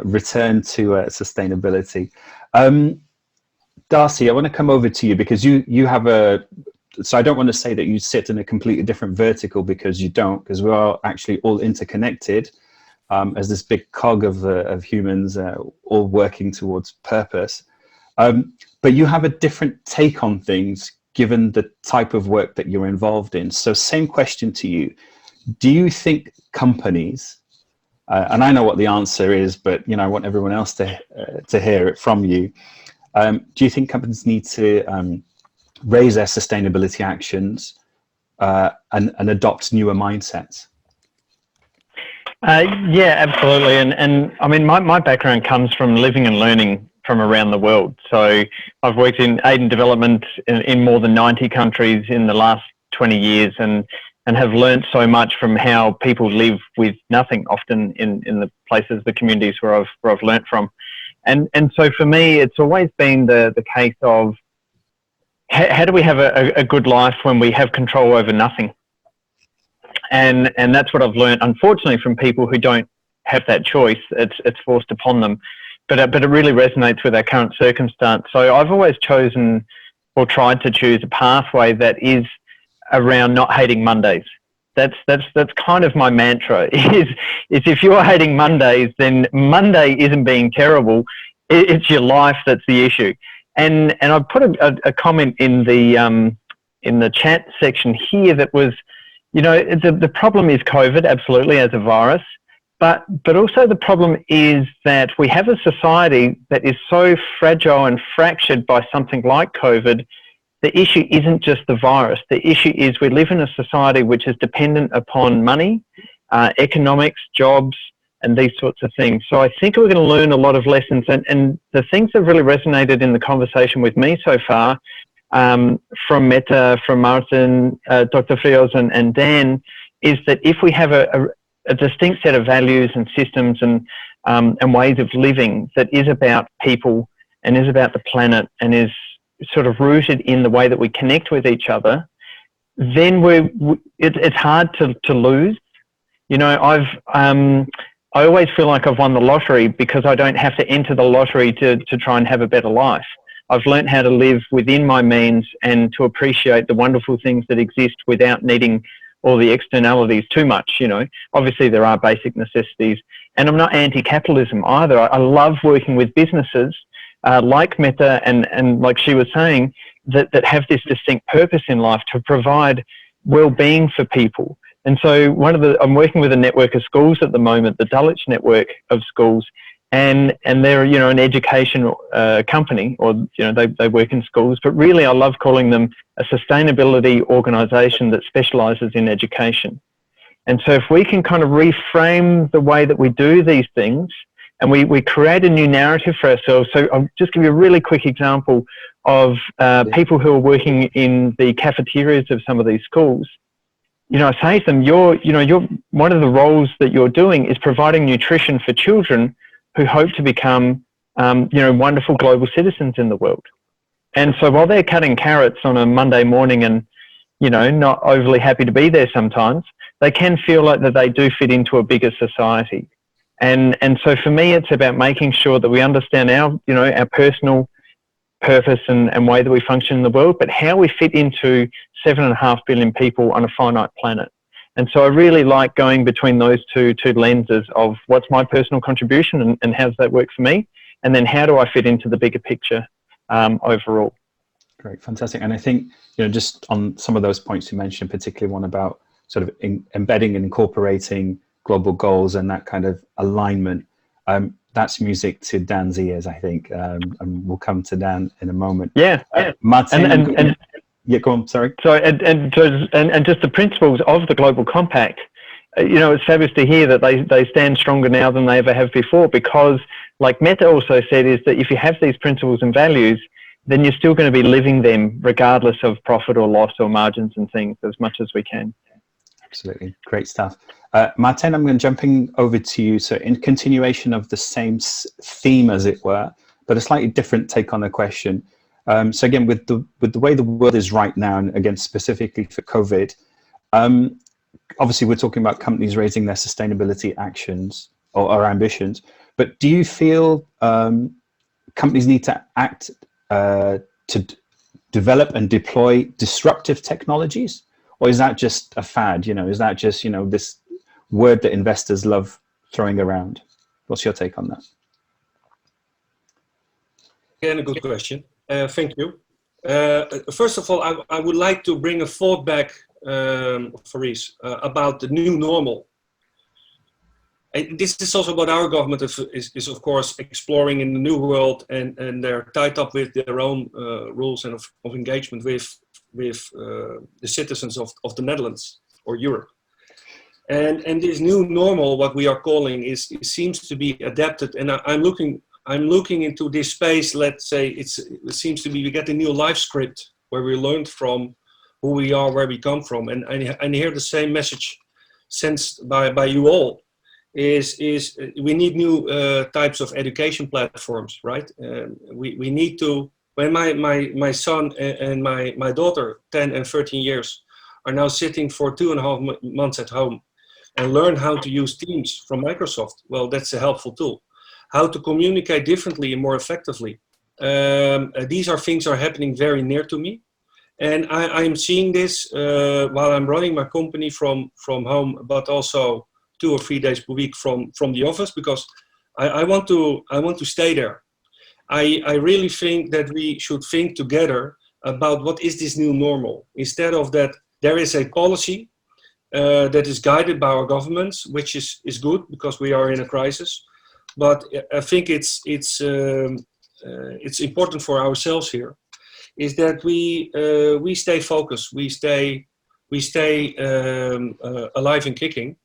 Return to sustainability. Darcy, I want to come over to you because you have so I don't want to say that you sit in a completely different vertical, because you don't, because we are actually all interconnected as this big cog of humans all working towards purpose. But you have a different take on things given the type of work that you're involved in. So same question to you. Do you think companies, and I know what the answer is, but I want everyone else to hear it from you. Do you think companies need to raise their sustainability actions and adopt newer mindsets? Yeah, absolutely. And I mean, my background comes from living and learning from around the world. So I've worked in aid and development in more than 90 countries in the last 20 years, and have learned so much from how people live with nothing, often in the places, the communities where I've learnt from. And so for me, it's always been the case of how do we have a good life when we have control over nothing? And that's what I've learned, unfortunately, from people who don't have that choice. It's forced upon them. But it really resonates with our current circumstance. So I've always chosen or tried to choose a pathway that is around not hating Mondays. That's kind of my mantra, is if you're hating Mondays, then Monday isn't being terrible, it's your life that's the issue. And I put a comment in the chat section here that was, the problem is COVID, absolutely, as a virus, but also the problem is that we have a society that is so fragile and fractured by something like COVID. The issue isn't just the virus. The issue is we live in a society which is dependent upon money, economics, jobs, and these sorts of things. So I think we're going to learn a lot of lessons. And the things that really resonated in the conversation with me so far, from Metta, from Martijn, Dr. Froz and Dan, is that if we have a distinct set of values and systems and ways of living that is about people and is about the planet and is sort of rooted in the way that we connect with each other, then it's hard to lose. I always feel like I've won the lottery because I don't have to enter the lottery to try and have a better life. I've learned how to live within my means and to appreciate the wonderful things that exist without needing all the externalities too much, you know. Obviously there are basic necessities, and I'm not anti-capitalism either. I love working with businesses like Metta and like she was saying, that have this distinct purpose in life to provide well-being for people. And so I'm working with a network of schools at the moment, the Dulwich network of schools, and they're, you know, an education company, or, you know, they work in schools, but really I love calling them a sustainability organisation that specialises in education. And so if we can kind of reframe the way that we do these things, and we create a new narrative for ourselves. So I'll just give you a really quick example of people who are working in the cafeterias of some of these schools. You know, I say to them, you're one of the roles that you're doing is providing nutrition for children who hope to become, you know, wonderful global citizens in the world. And so while they're cutting carrots on a Monday morning and, you know, not overly happy to be there sometimes, they can feel like that they do fit into a bigger society. And so for me, it's about making sure that we understand our personal purpose and way that we function in the world, but how we fit into 7.5 billion people on a finite planet. And so I really like going between those two lenses of what's my personal contribution and how does that work for me, and then how do I fit into the bigger picture overall. Great, fantastic. And I think, you know, just on some of those points you mentioned, particularly one about sort of embedding and incorporating global goals and that kind of alignment, that's music to Dan's ears, I think, and we'll come to Dan in a moment. Yeah, Martijn, yeah, go on. Sorry. So and just the principles of the Global Compact. You know, it's fabulous to hear that they stand stronger now than they ever have before, because, like Metta also said, is that if you have these principles and values, then you're still going to be living them regardless of profit or loss or margins and things, as much as we can. Absolutely. Great stuff. Martijn, I'm going to jumping over to you. So in continuation of the same theme, as it were, but a slightly different take on the question. So again, with the way the world is right now, and again, specifically for COVID, obviously we're talking about companies raising their sustainability actions or ambitions, but do you feel companies need to act to develop and deploy disruptive technologies? Or is that just a fad? You know, is that just, you know, this word that investors love throwing around? What's your take on that? Again, a good question. Thank you. First of all, I would like to bring a thought back, Froz, about the new normal. And this is also what our government is of course exploring in the new world, and they're tied up with their own rules and of engagement with the citizens of the Netherlands or Europe. And this new normal, what we are calling, it seems to be adapted. And I'm looking into this space. Let's say it seems to be we get a new life script where we learned from who we are, where we come from, and I hear the same message sensed by you all. Is we need new types of education platforms, right? We need to. When my son and my daughter, 10 and 13 years, are now sitting for 2.5 months at home and learn how to use Teams from Microsoft, well, that's a helpful tool. How to communicate differently and more effectively. These are things are happening very near to me. And I'm seeing this while I'm running my company from home, but also 2 or 3 days per week from the office, because I want to stay there. I really think that we should think together about what is this new normal. Instead of that, there is a policy that is guided by our governments, which is good because we are in a crisis. But I think it's important for ourselves here, is that we stay focused, we stay alive and kicking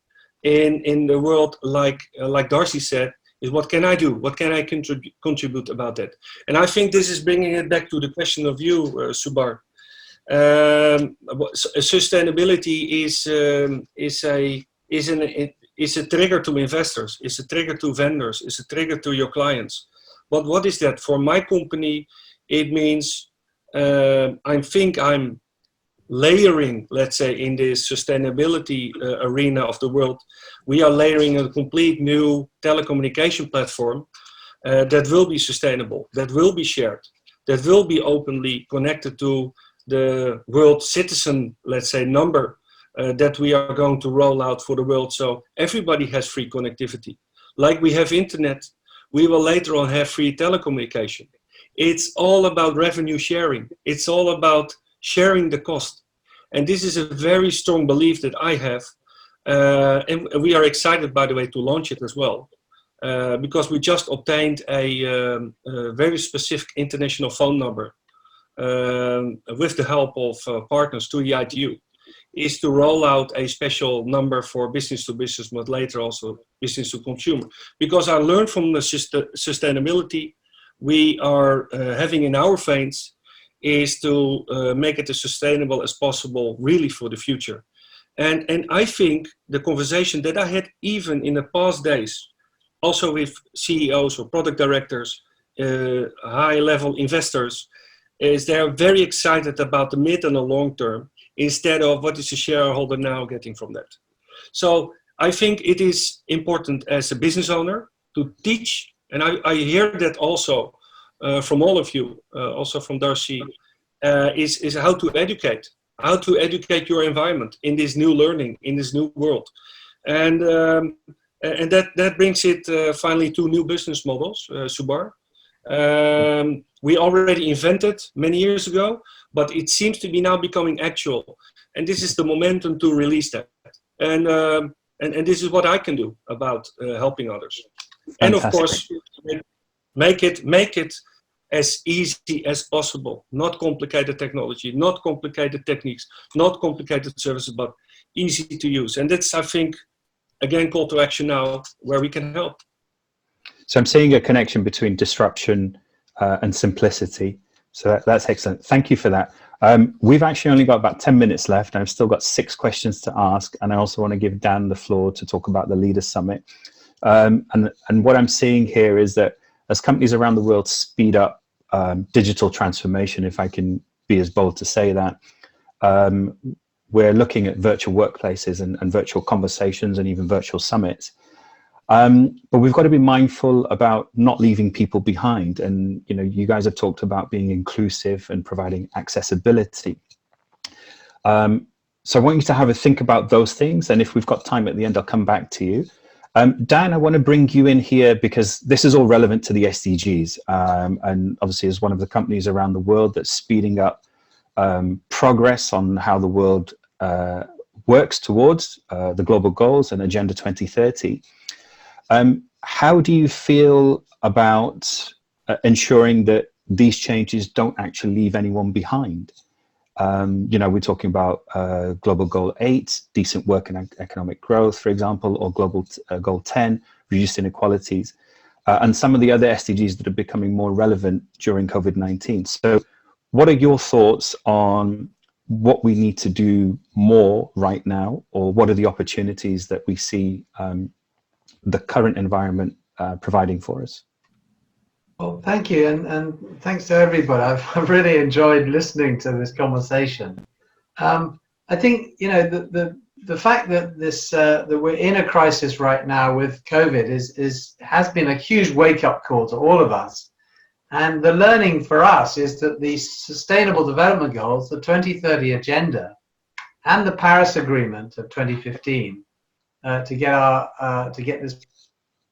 in the world, like Darcy said. Is what can I do? What can I contribute about that? And I think this is bringing it back to the question of you, Zubair. Sustainability is a trigger to investors. It's a trigger to vendors. It's a trigger to your clients. But what is that for my company? It means I think I'm layering, let's say, in this sustainability arena of the world, we are layering a complete new telecommunication platform that will be sustainable, that will be shared, that will be openly connected to the world citizen, let's say, number that we are going to roll out for the world. So everybody has free connectivity. Like we have internet, we will later on have free telecommunication. It's all about revenue sharing. It's all about sharing the cost. And this is a very strong belief that I have. And we are excited, by the way, to launch it as well. Because we just obtained a very specific international phone number with the help of partners to the ITU, is to roll out a special number for business to business, but later also business to consumer. Because I learned from the sustainability we are having in our veins is to make it as sustainable as possible, really for the future. And I think the conversation that I had even in the past days, also with CEOs or product directors, high-level investors, is they're very excited about the mid and the long term, instead of what is the shareholder now getting from that. So I think it is important as a business owner to teach, and I hear that also from all of you, also from Darcy, is how to educate your environment in this new learning, in this new world. And that brings it finally to new business models, Zubair. We already invented many years ago, but it seems to be now becoming actual. And this is the momentum to release that. And this is what I can do about helping others. Fantastic. And of course, make it as easy as possible. Not complicated technology, not complicated techniques, not complicated services, but easy to use. And that's, I think, again, call to action now where we can help. So I'm seeing a connection between disruption and simplicity. So that's excellent. Thank you for that. We've actually only got about 10 minutes left. I've still got 6 questions to ask. And I also want to give Dan the floor to talk about the Leaders Summit. And what I'm seeing here is that as companies around the world speed up digital transformation, if I can be as bold to say that, we're looking at virtual workplaces and virtual conversations and even virtual summits. But we've got to be mindful about not leaving people behind. And, you know, you guys have talked about being inclusive and providing accessibility. So I want you to have a think about those things. And if we've got time at the end, I'll come back to you. Dan, I want to bring you in here because this is all relevant to the SDGs. And obviously, as one of the companies around the world that's speeding up progress on how the world works towards the global goals and Agenda 2030. How do you feel about ensuring that these changes don't actually leave anyone behind? You know, we're talking about Global Goal 8, decent work and economic growth, for example, or Global Goal 10, reduced inequalities, and some of the other SDGs that are becoming more relevant during COVID-19. So what are your thoughts on what we need to do more right now, or what are the opportunities that we see the current environment providing for us? Well, thank you, and thanks to everybody. I've really enjoyed listening to this conversation. I think, you know, the fact that that we're in a crisis right now with COVID has been a huge wake-up call to all of us. And the learning for us is that the Sustainable Development Goals, the 2030 Agenda, and the Paris Agreement of 2015, to get this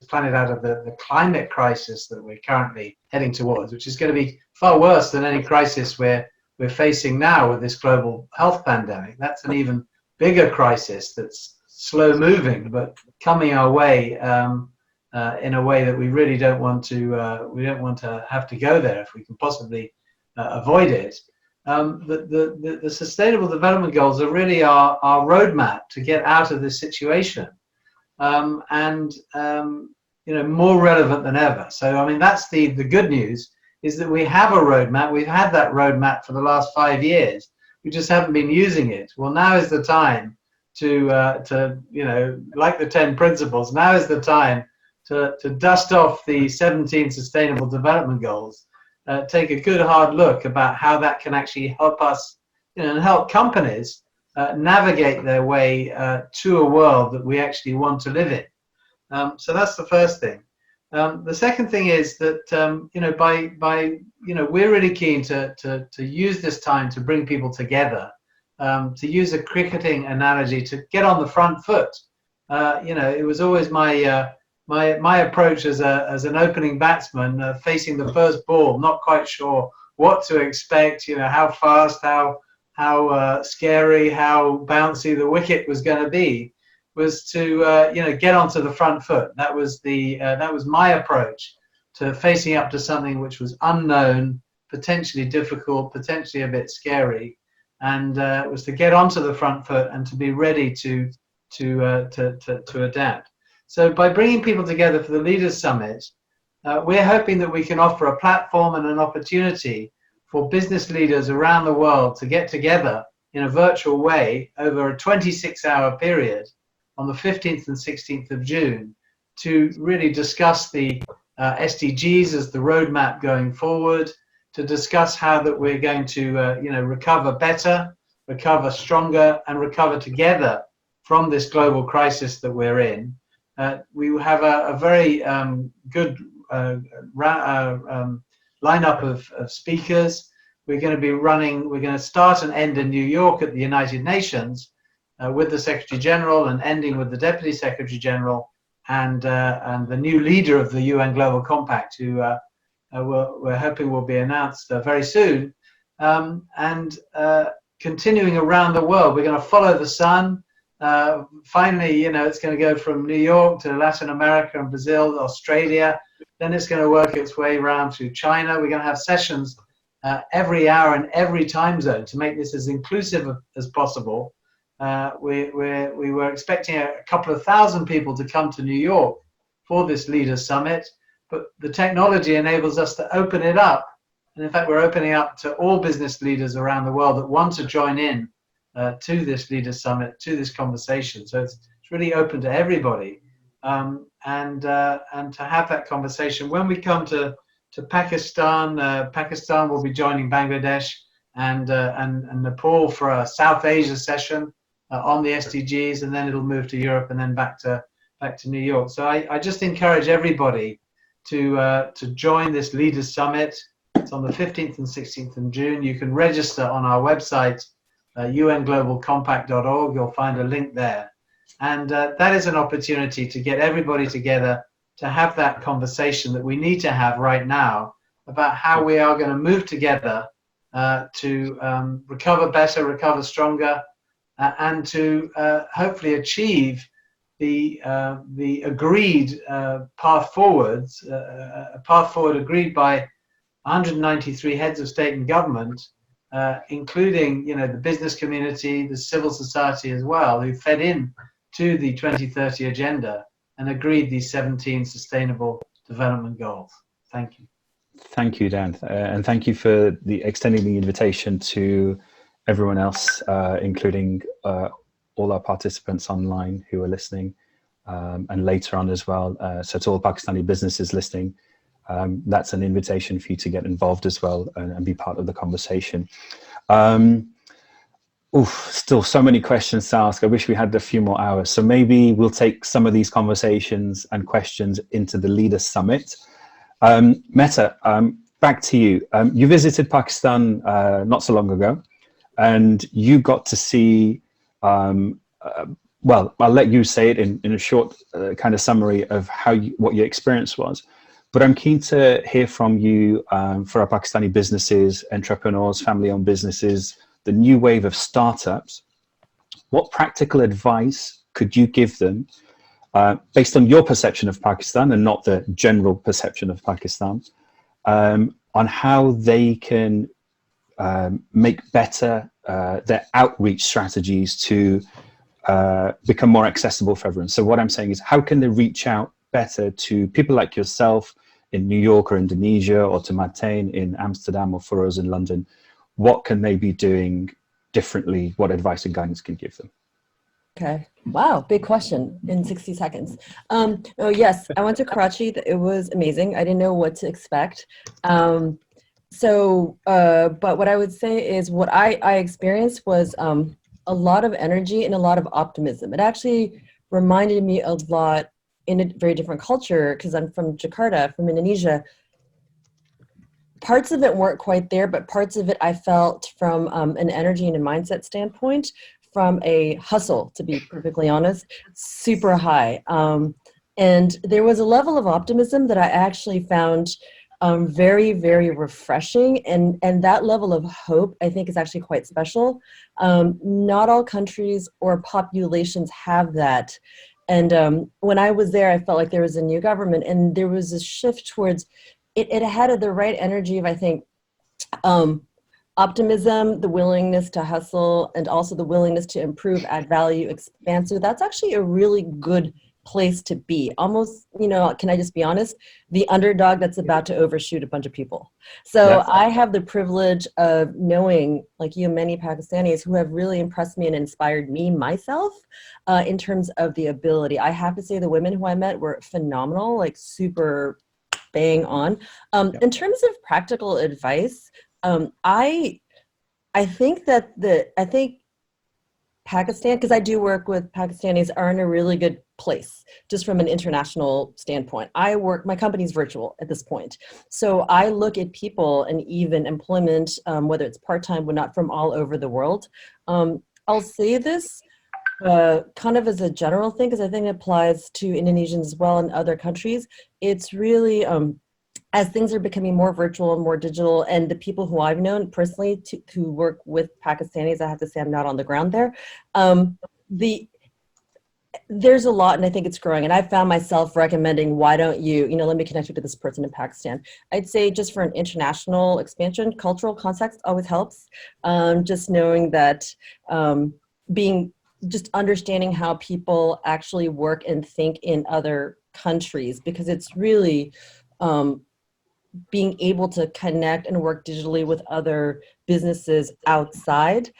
planet out of the climate crisis that we're currently heading towards, which is going to be far worse than any crisis we're facing now with this global health pandemic. That's an even bigger crisis that's slow moving, but coming our way in a way that we really don't want to have to go there if we can possibly avoid it. The Sustainable Development Goals are really our roadmap to get out of this situation. You know, more relevant than ever. So, I mean, that's the good news, is that we have a roadmap. We've had that roadmap for the last 5 years. We just haven't been using it. Well, now is the time to you know, like the 10 principles, now is the time to dust off the 17 Sustainable Development Goals, take a good hard look about how that can actually help us, you know, and help companies navigate their way to a world that we actually want to live in. So that's the first thing. The second thing is that we're really keen to use this time to bring people together. To use a cricketing analogy, to get on the front foot. It was always my approach as an opening batsman, facing the first ball, not quite sure what to expect. How fast, how scary, how bouncy the wicket was going to be. Was to get onto the front foot. That was my approach to facing up to something which was unknown, potentially difficult, potentially a bit scary, and it was to get onto the front foot and to be ready to adapt. So by bringing people together for the Leaders Summit, we're hoping that we can offer a platform and an opportunity for business leaders around the world to get together in a virtual way over a 26-hour period on the 15th and 16th of June to really discuss the SDGs as the roadmap going forward, to discuss how that we're going to recover better, recover stronger, and recover together from this global crisis that we're in. We have a very good lineup of speakers. We're going to start and end in New York at the United Nations, with the Secretary General, and ending with the Deputy Secretary General and the new leader of the UN Global Compact, who we're hoping will be announced very soon. Continuing around the world, we're going to follow the sun. Finally, it's going to go from New York to Latin America and Brazil, Australia. Then it's going to work its way around to China. We're going to have sessions every hour in every time zone to make this as inclusive as possible. We were expecting a couple of thousand people to come to New York for this Leaders Summit, but the technology enables us to open it up. And in fact, we're opening up to all business leaders around the world that want to join in to this Leaders Summit, to this conversation. So it's really open to everybody. And to have that conversation. When we come to Pakistan, Pakistan will be joining Bangladesh and Nepal for a South Asia session on the SDGs, and then it'll move to Europe and then back to New York. So I just encourage everybody to join this Leaders Summit. It's on the 15th and 16th of June. You can register on our website, unglobalcompact.org. You'll find a link there. And that is an opportunity to get everybody together to have that conversation that we need to have right now about how we are going to move together to recover better, recover stronger, and to hopefully achieve the agreed path forwards, a path forward agreed by 193 heads of state and government, including the business community, the civil society as well, who fed in to the 2030 agenda and agreed these 17 sustainable development goals. Thank you. Thank you, Dan, and thank you for extending the invitation to everyone else, including all our participants online who are listening, and later on as well. So to all Pakistani businesses listening, that's an invitation for you to get involved as well and be part of the conversation. Still so many questions to ask. I wish we had a few more hours. So maybe we'll take some of these conversations and questions into the Leaders Summit. Metta, back to you. You visited Pakistan not so long ago, and you got to see, well, I'll let you say it in a short kind of summary of what your experience was. But I'm keen to hear from you for our Pakistani businesses, entrepreneurs, family-owned businesses, the new wave of startups. What practical advice could you give them based on your perception of Pakistan and not the general perception of Pakistan, on how they can make better their outreach strategies to become more accessible for everyone? So what I'm saying is, how can they reach out better to people like yourself in New York or Indonesia, or to Martijn in Amsterdam, or Froz in London? What can they be doing differently? What advice and guidance can you give them? Okay. Wow. Big question in 60 seconds. Oh, yes. I went to Karachi. It was amazing. I didn't know what to expect. But what I would say is what I experienced was a lot of energy and a lot of optimism. It actually reminded me a lot in a very different culture, because I'm from Jakarta, from Indonesia, parts of it weren't quite there, but parts of it I felt from an energy and a mindset standpoint, from a hustle, to be perfectly honest, super high. And there was a level of optimism that I actually found very, very refreshing. And that level of hope, I think, is actually quite special. Not all countries or populations have that. And when I was there, I felt like there was a new government, and there was a shift towards, it had the right energy of, I think, optimism, the willingness to hustle, and also the willingness to improve, add value, expand. So that's actually a really good place to be. Almost, you know, can I just be honest? The underdog that's about to overshoot a bunch of people. So I have the privilege of knowing, like you, many Pakistanis who have really impressed me and inspired me myself in terms of the ability. I have to say the women who I met were phenomenal, like super bang on. In terms of practical advice, I think Pakistan, because I do work with Pakistanis, are in a really good place, just from an international standpoint. My company's virtual at this point. So I look at people and even employment, whether it's part-time or not, from all over the world. I'll say this kind of as a general thing, because I think it applies to Indonesians as well and other countries. It's really, as things are becoming more virtual and more digital, and the people who I've known personally to work with Pakistanis, I have to say I'm not on the ground there. There's a lot, and I think it's growing. And I found myself recommending, why don't you, let me connect you to this person in Pakistan. I'd say just for an international expansion, cultural context always helps. Just knowing that just understanding how people actually work and think in other countries, because it's really being able to connect and work digitally with other businesses outside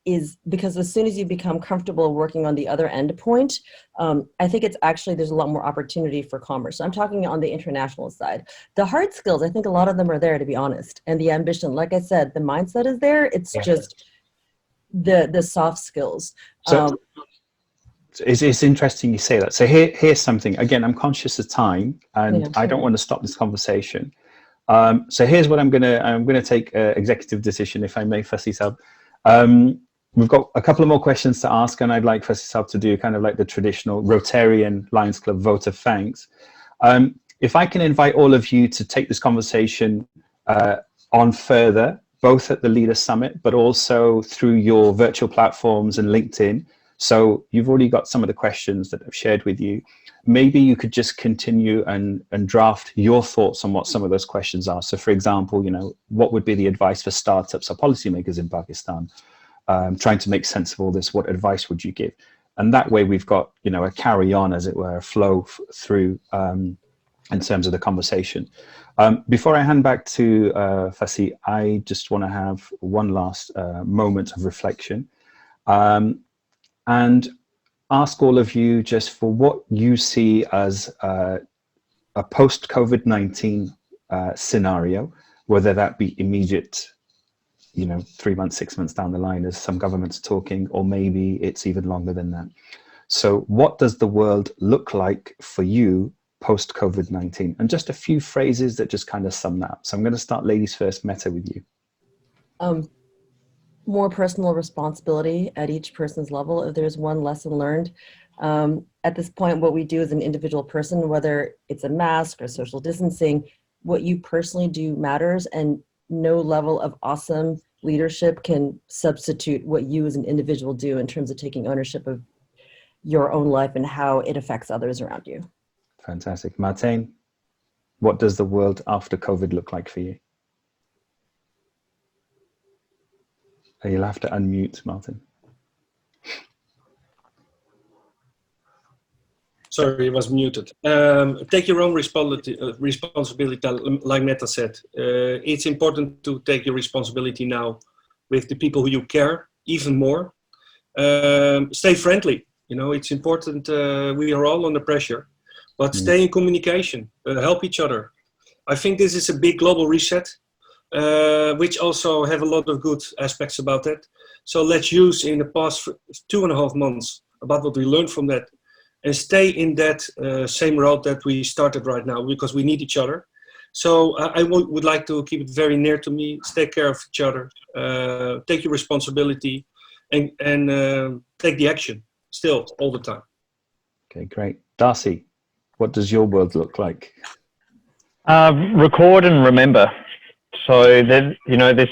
is because as soon as you become comfortable working on the other end point, I think it's actually, there's a lot more opportunity for commerce. So I'm talking on the international side. The hard skills, I think a lot of them are there, to be honest. And the ambition, like I said, the mindset is there. It's just the soft skills. So it's interesting you say that. So here's something. Again, I'm conscious of time, and I don't want to stop this conversation. So here's what I'm gonna take executive decision, if I may, Fashi Saab. We've got a couple of more questions to ask, and I'd like Fashi Saab to do kind of like the traditional Rotarian Lions Club vote of thanks. If I can invite all of you to take this conversation on further, both at the Leader Summit, but also through your virtual platforms and LinkedIn. So you've already got some of the questions that I've shared with you. Maybe you could just continue and draft your thoughts on what some of those questions are. So for example, what would be the advice for startups or policymakers in Pakistan? Trying to make sense of all this, what advice would you give? And that way we've got, a carry on, as it were, a flow through in terms of the conversation. Before I hand back to Fashi, I just want to have one last moment of reflection. And ask all of you just for what you see as a post-COVID-19 scenario, whether that be immediate, 3 months, 6 months down the line, as some governments are talking, or maybe it's even longer than that. So what does the world look like for you post-COVID-19? And just a few phrases that just kind of sum that up. So I'm going to start ladies first, Metta, with you. More personal responsibility at each person's level. If there's one lesson learned, at this point, what we do as an individual person, whether it's a mask or social distancing, what you personally do matters, and no level of awesome leadership can substitute what you as an individual do in terms of taking ownership of your own life and how it affects others around you. Fantastic. Martijn, what does the world after COVID look like for you? You'll have to unmute, Martijn. Sorry, it was muted. Take your own responsibility, like Metta said. It's important to take your responsibility now with the people who you care even more. Stay friendly. It's important. We are all under pressure, but stay in communication. Help each other. I think this is a big global reset, which also have a lot of good aspects about that. So let's use in the past 2.5 months about what we learned from that. and stay in that same road that we started right now, because we need each other. So I would like to keep it very near to me. Take care of each other, take your responsibility, and take the action still all the time. Okay, great. Darcy, what does your world look like? Record and remember. So that, you know, this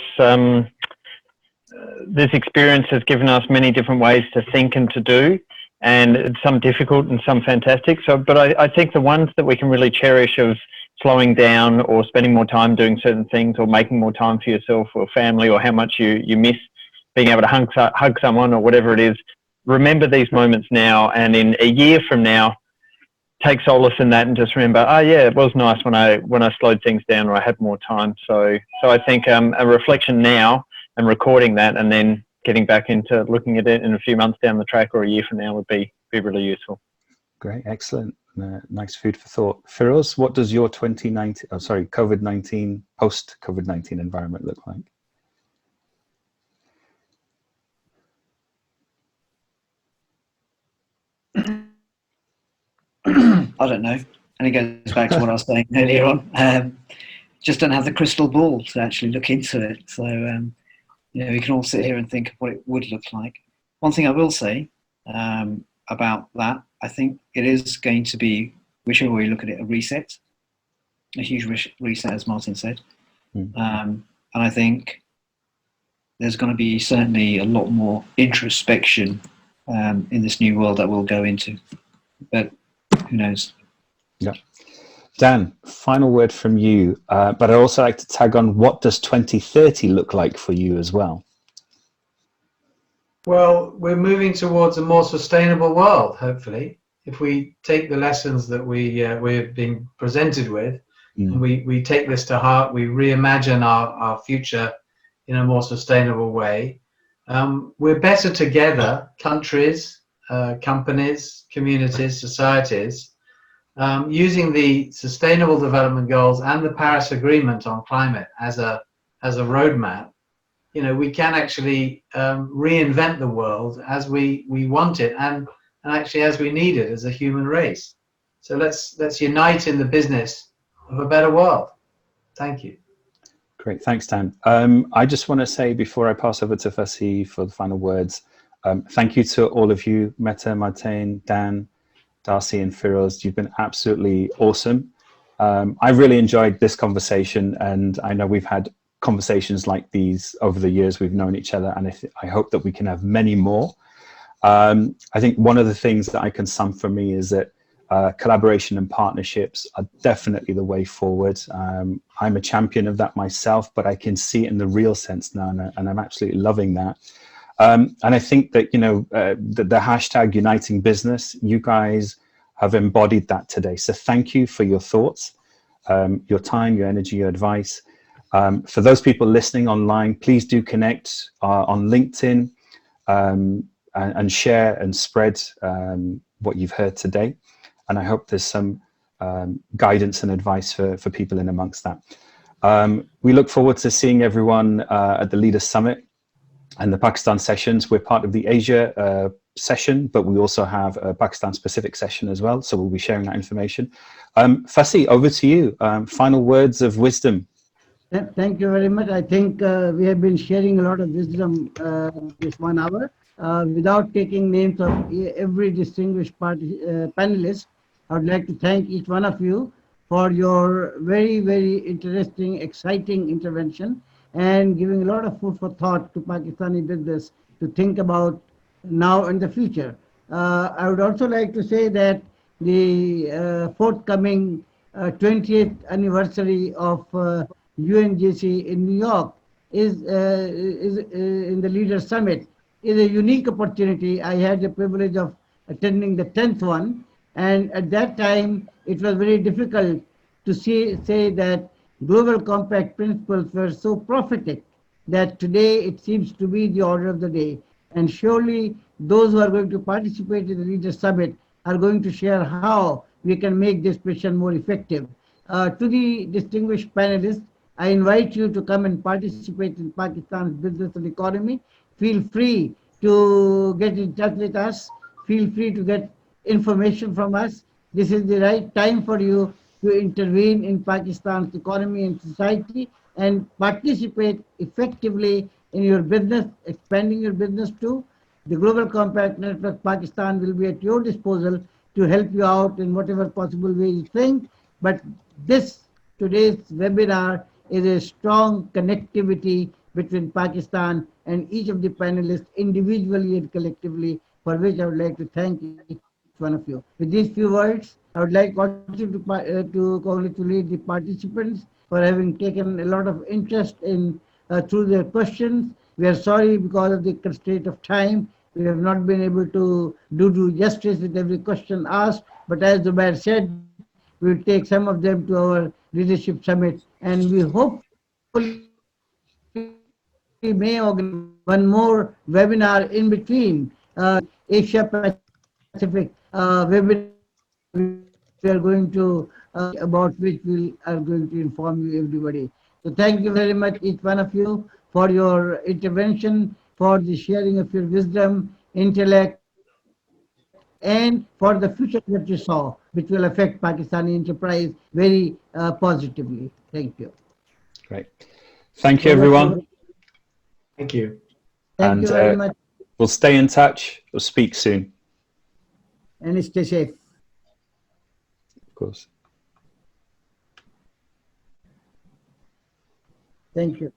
experience has given us many different ways to think and to do, and some difficult and some fantastic. So, but I think the ones that we can really cherish of slowing down or spending more time doing certain things or making more time for yourself or family, or how much you miss being able to hug someone or whatever it is. Remember these moments now, and in a year from now, take solace in that and just remember, oh yeah, it was nice when I slowed things down or I had more time. So I think a reflection now and recording that, and then getting back into looking at it in a few months down the track or a year from now would be really useful. Great, excellent. Nice food for thought. Froz, what does your COVID-19, post-COVID-19 environment look like? I don't know. And it goes back to what I was saying earlier on. Just don't have the crystal ball to actually look into it. So, you know, we can all sit here and think of what it would look like. One thing I will say about that, I think it is going to be, whichever way you look at it, a reset, a huge reset, as Martin said. And I think there's going to be certainly a lot more introspection in this new world that we'll go into. But who knows? Yeah. Dan, final word from you. But I'd also like to tag on, what does 2030 look like for you as well? Well, we're moving towards a more sustainable world, hopefully. If we take the lessons that we're being presented with, and we take this to heart, we reimagine our future in a more sustainable way. We're better together, countries, companies, communities, societies, using the Sustainable Development Goals and the Paris Agreement on climate as a roadmap. You know, we can actually reinvent the world as we want it, and actually as we need it as a human race. So let's unite in the business of a better world. Thank you. Great, thanks, Dan. I just want to say, before I pass over to Fassi for the final words, thank you to all of you, Metta, Martijn, Dan, Darcy and Froz. You've been absolutely awesome. I really enjoyed this conversation, and I know we've had conversations like these over the years we've known each other, and I hope that we can have many more. I think one of the things that I can sum for me is that collaboration and partnerships are definitely the way forward. I'm a champion of that myself, but I can see it in the real sense now, and I'm absolutely loving that. And I think that, you know, the hashtag Uniting Business, you guys have embodied that today. So thank you for your thoughts, your time, your energy, your advice. For those people listening online, please do connect on LinkedIn and share and spread what you've heard today. And I hope there's some guidance and advice for people in amongst that. We look forward to seeing everyone at the Leaders Summit and the Pakistan sessions. We're part of the Asia session, but we also have a Pakistan specific session as well. So we'll be sharing that information. Fassi, over to you. Final words of wisdom. Thank you very much. I think we have been sharing a lot of wisdom this 1 hour. Without taking names of every distinguished panelist, I would like to thank each one of you for your very, very interesting, exciting intervention and giving a lot of food for thought to Pakistani business to think about now and the future. I would also like to say that the forthcoming 20th anniversary of UNGC in New York is in the Leaders Summit is a unique opportunity. I had the privilege of attending the 10th one, and at that time it was very difficult to say that Global Compact principles were so prophetic that today it seems to be the order of the day. And surely those who are going to participate in the Leaders Summit are going to share how we can make this mission more effective. To the distinguished panelists, I invite you to come and participate in Pakistan's business and economy. Feel free to get in touch with us. Feel free to get information from us. This is the right time for you to intervene in Pakistan's economy and society and participate effectively in your business, expanding your business too. The Global Compact Network Pakistan will be at your disposal to help you out in whatever possible way you think. But this today's webinar is a strong connectivity between Pakistan and each of the panelists individually and collectively, for which I would like to thank each one of you. With these few words, I would like also to congratulate the participants for having taken a lot of interest in through their questions. We are sorry because of the constraint of time. We have not been able to do justice with every question asked. But as Zubair said, we will take some of them to our leadership summit, and we hopefully may organize one more webinar in between Asia Pacific webinar we are going to about which we are going to inform you everybody. So thank you very much each one of you for your intervention, for the sharing of your wisdom, intellect, and for the future that you saw, which will affect Pakistani enterprise very positively. Thank you. Great. Thank you, Over to everyone. you. Thank you. Thank you And very much, we'll stay in touch. We'll speak soon, and stay safe. of course. Thank you.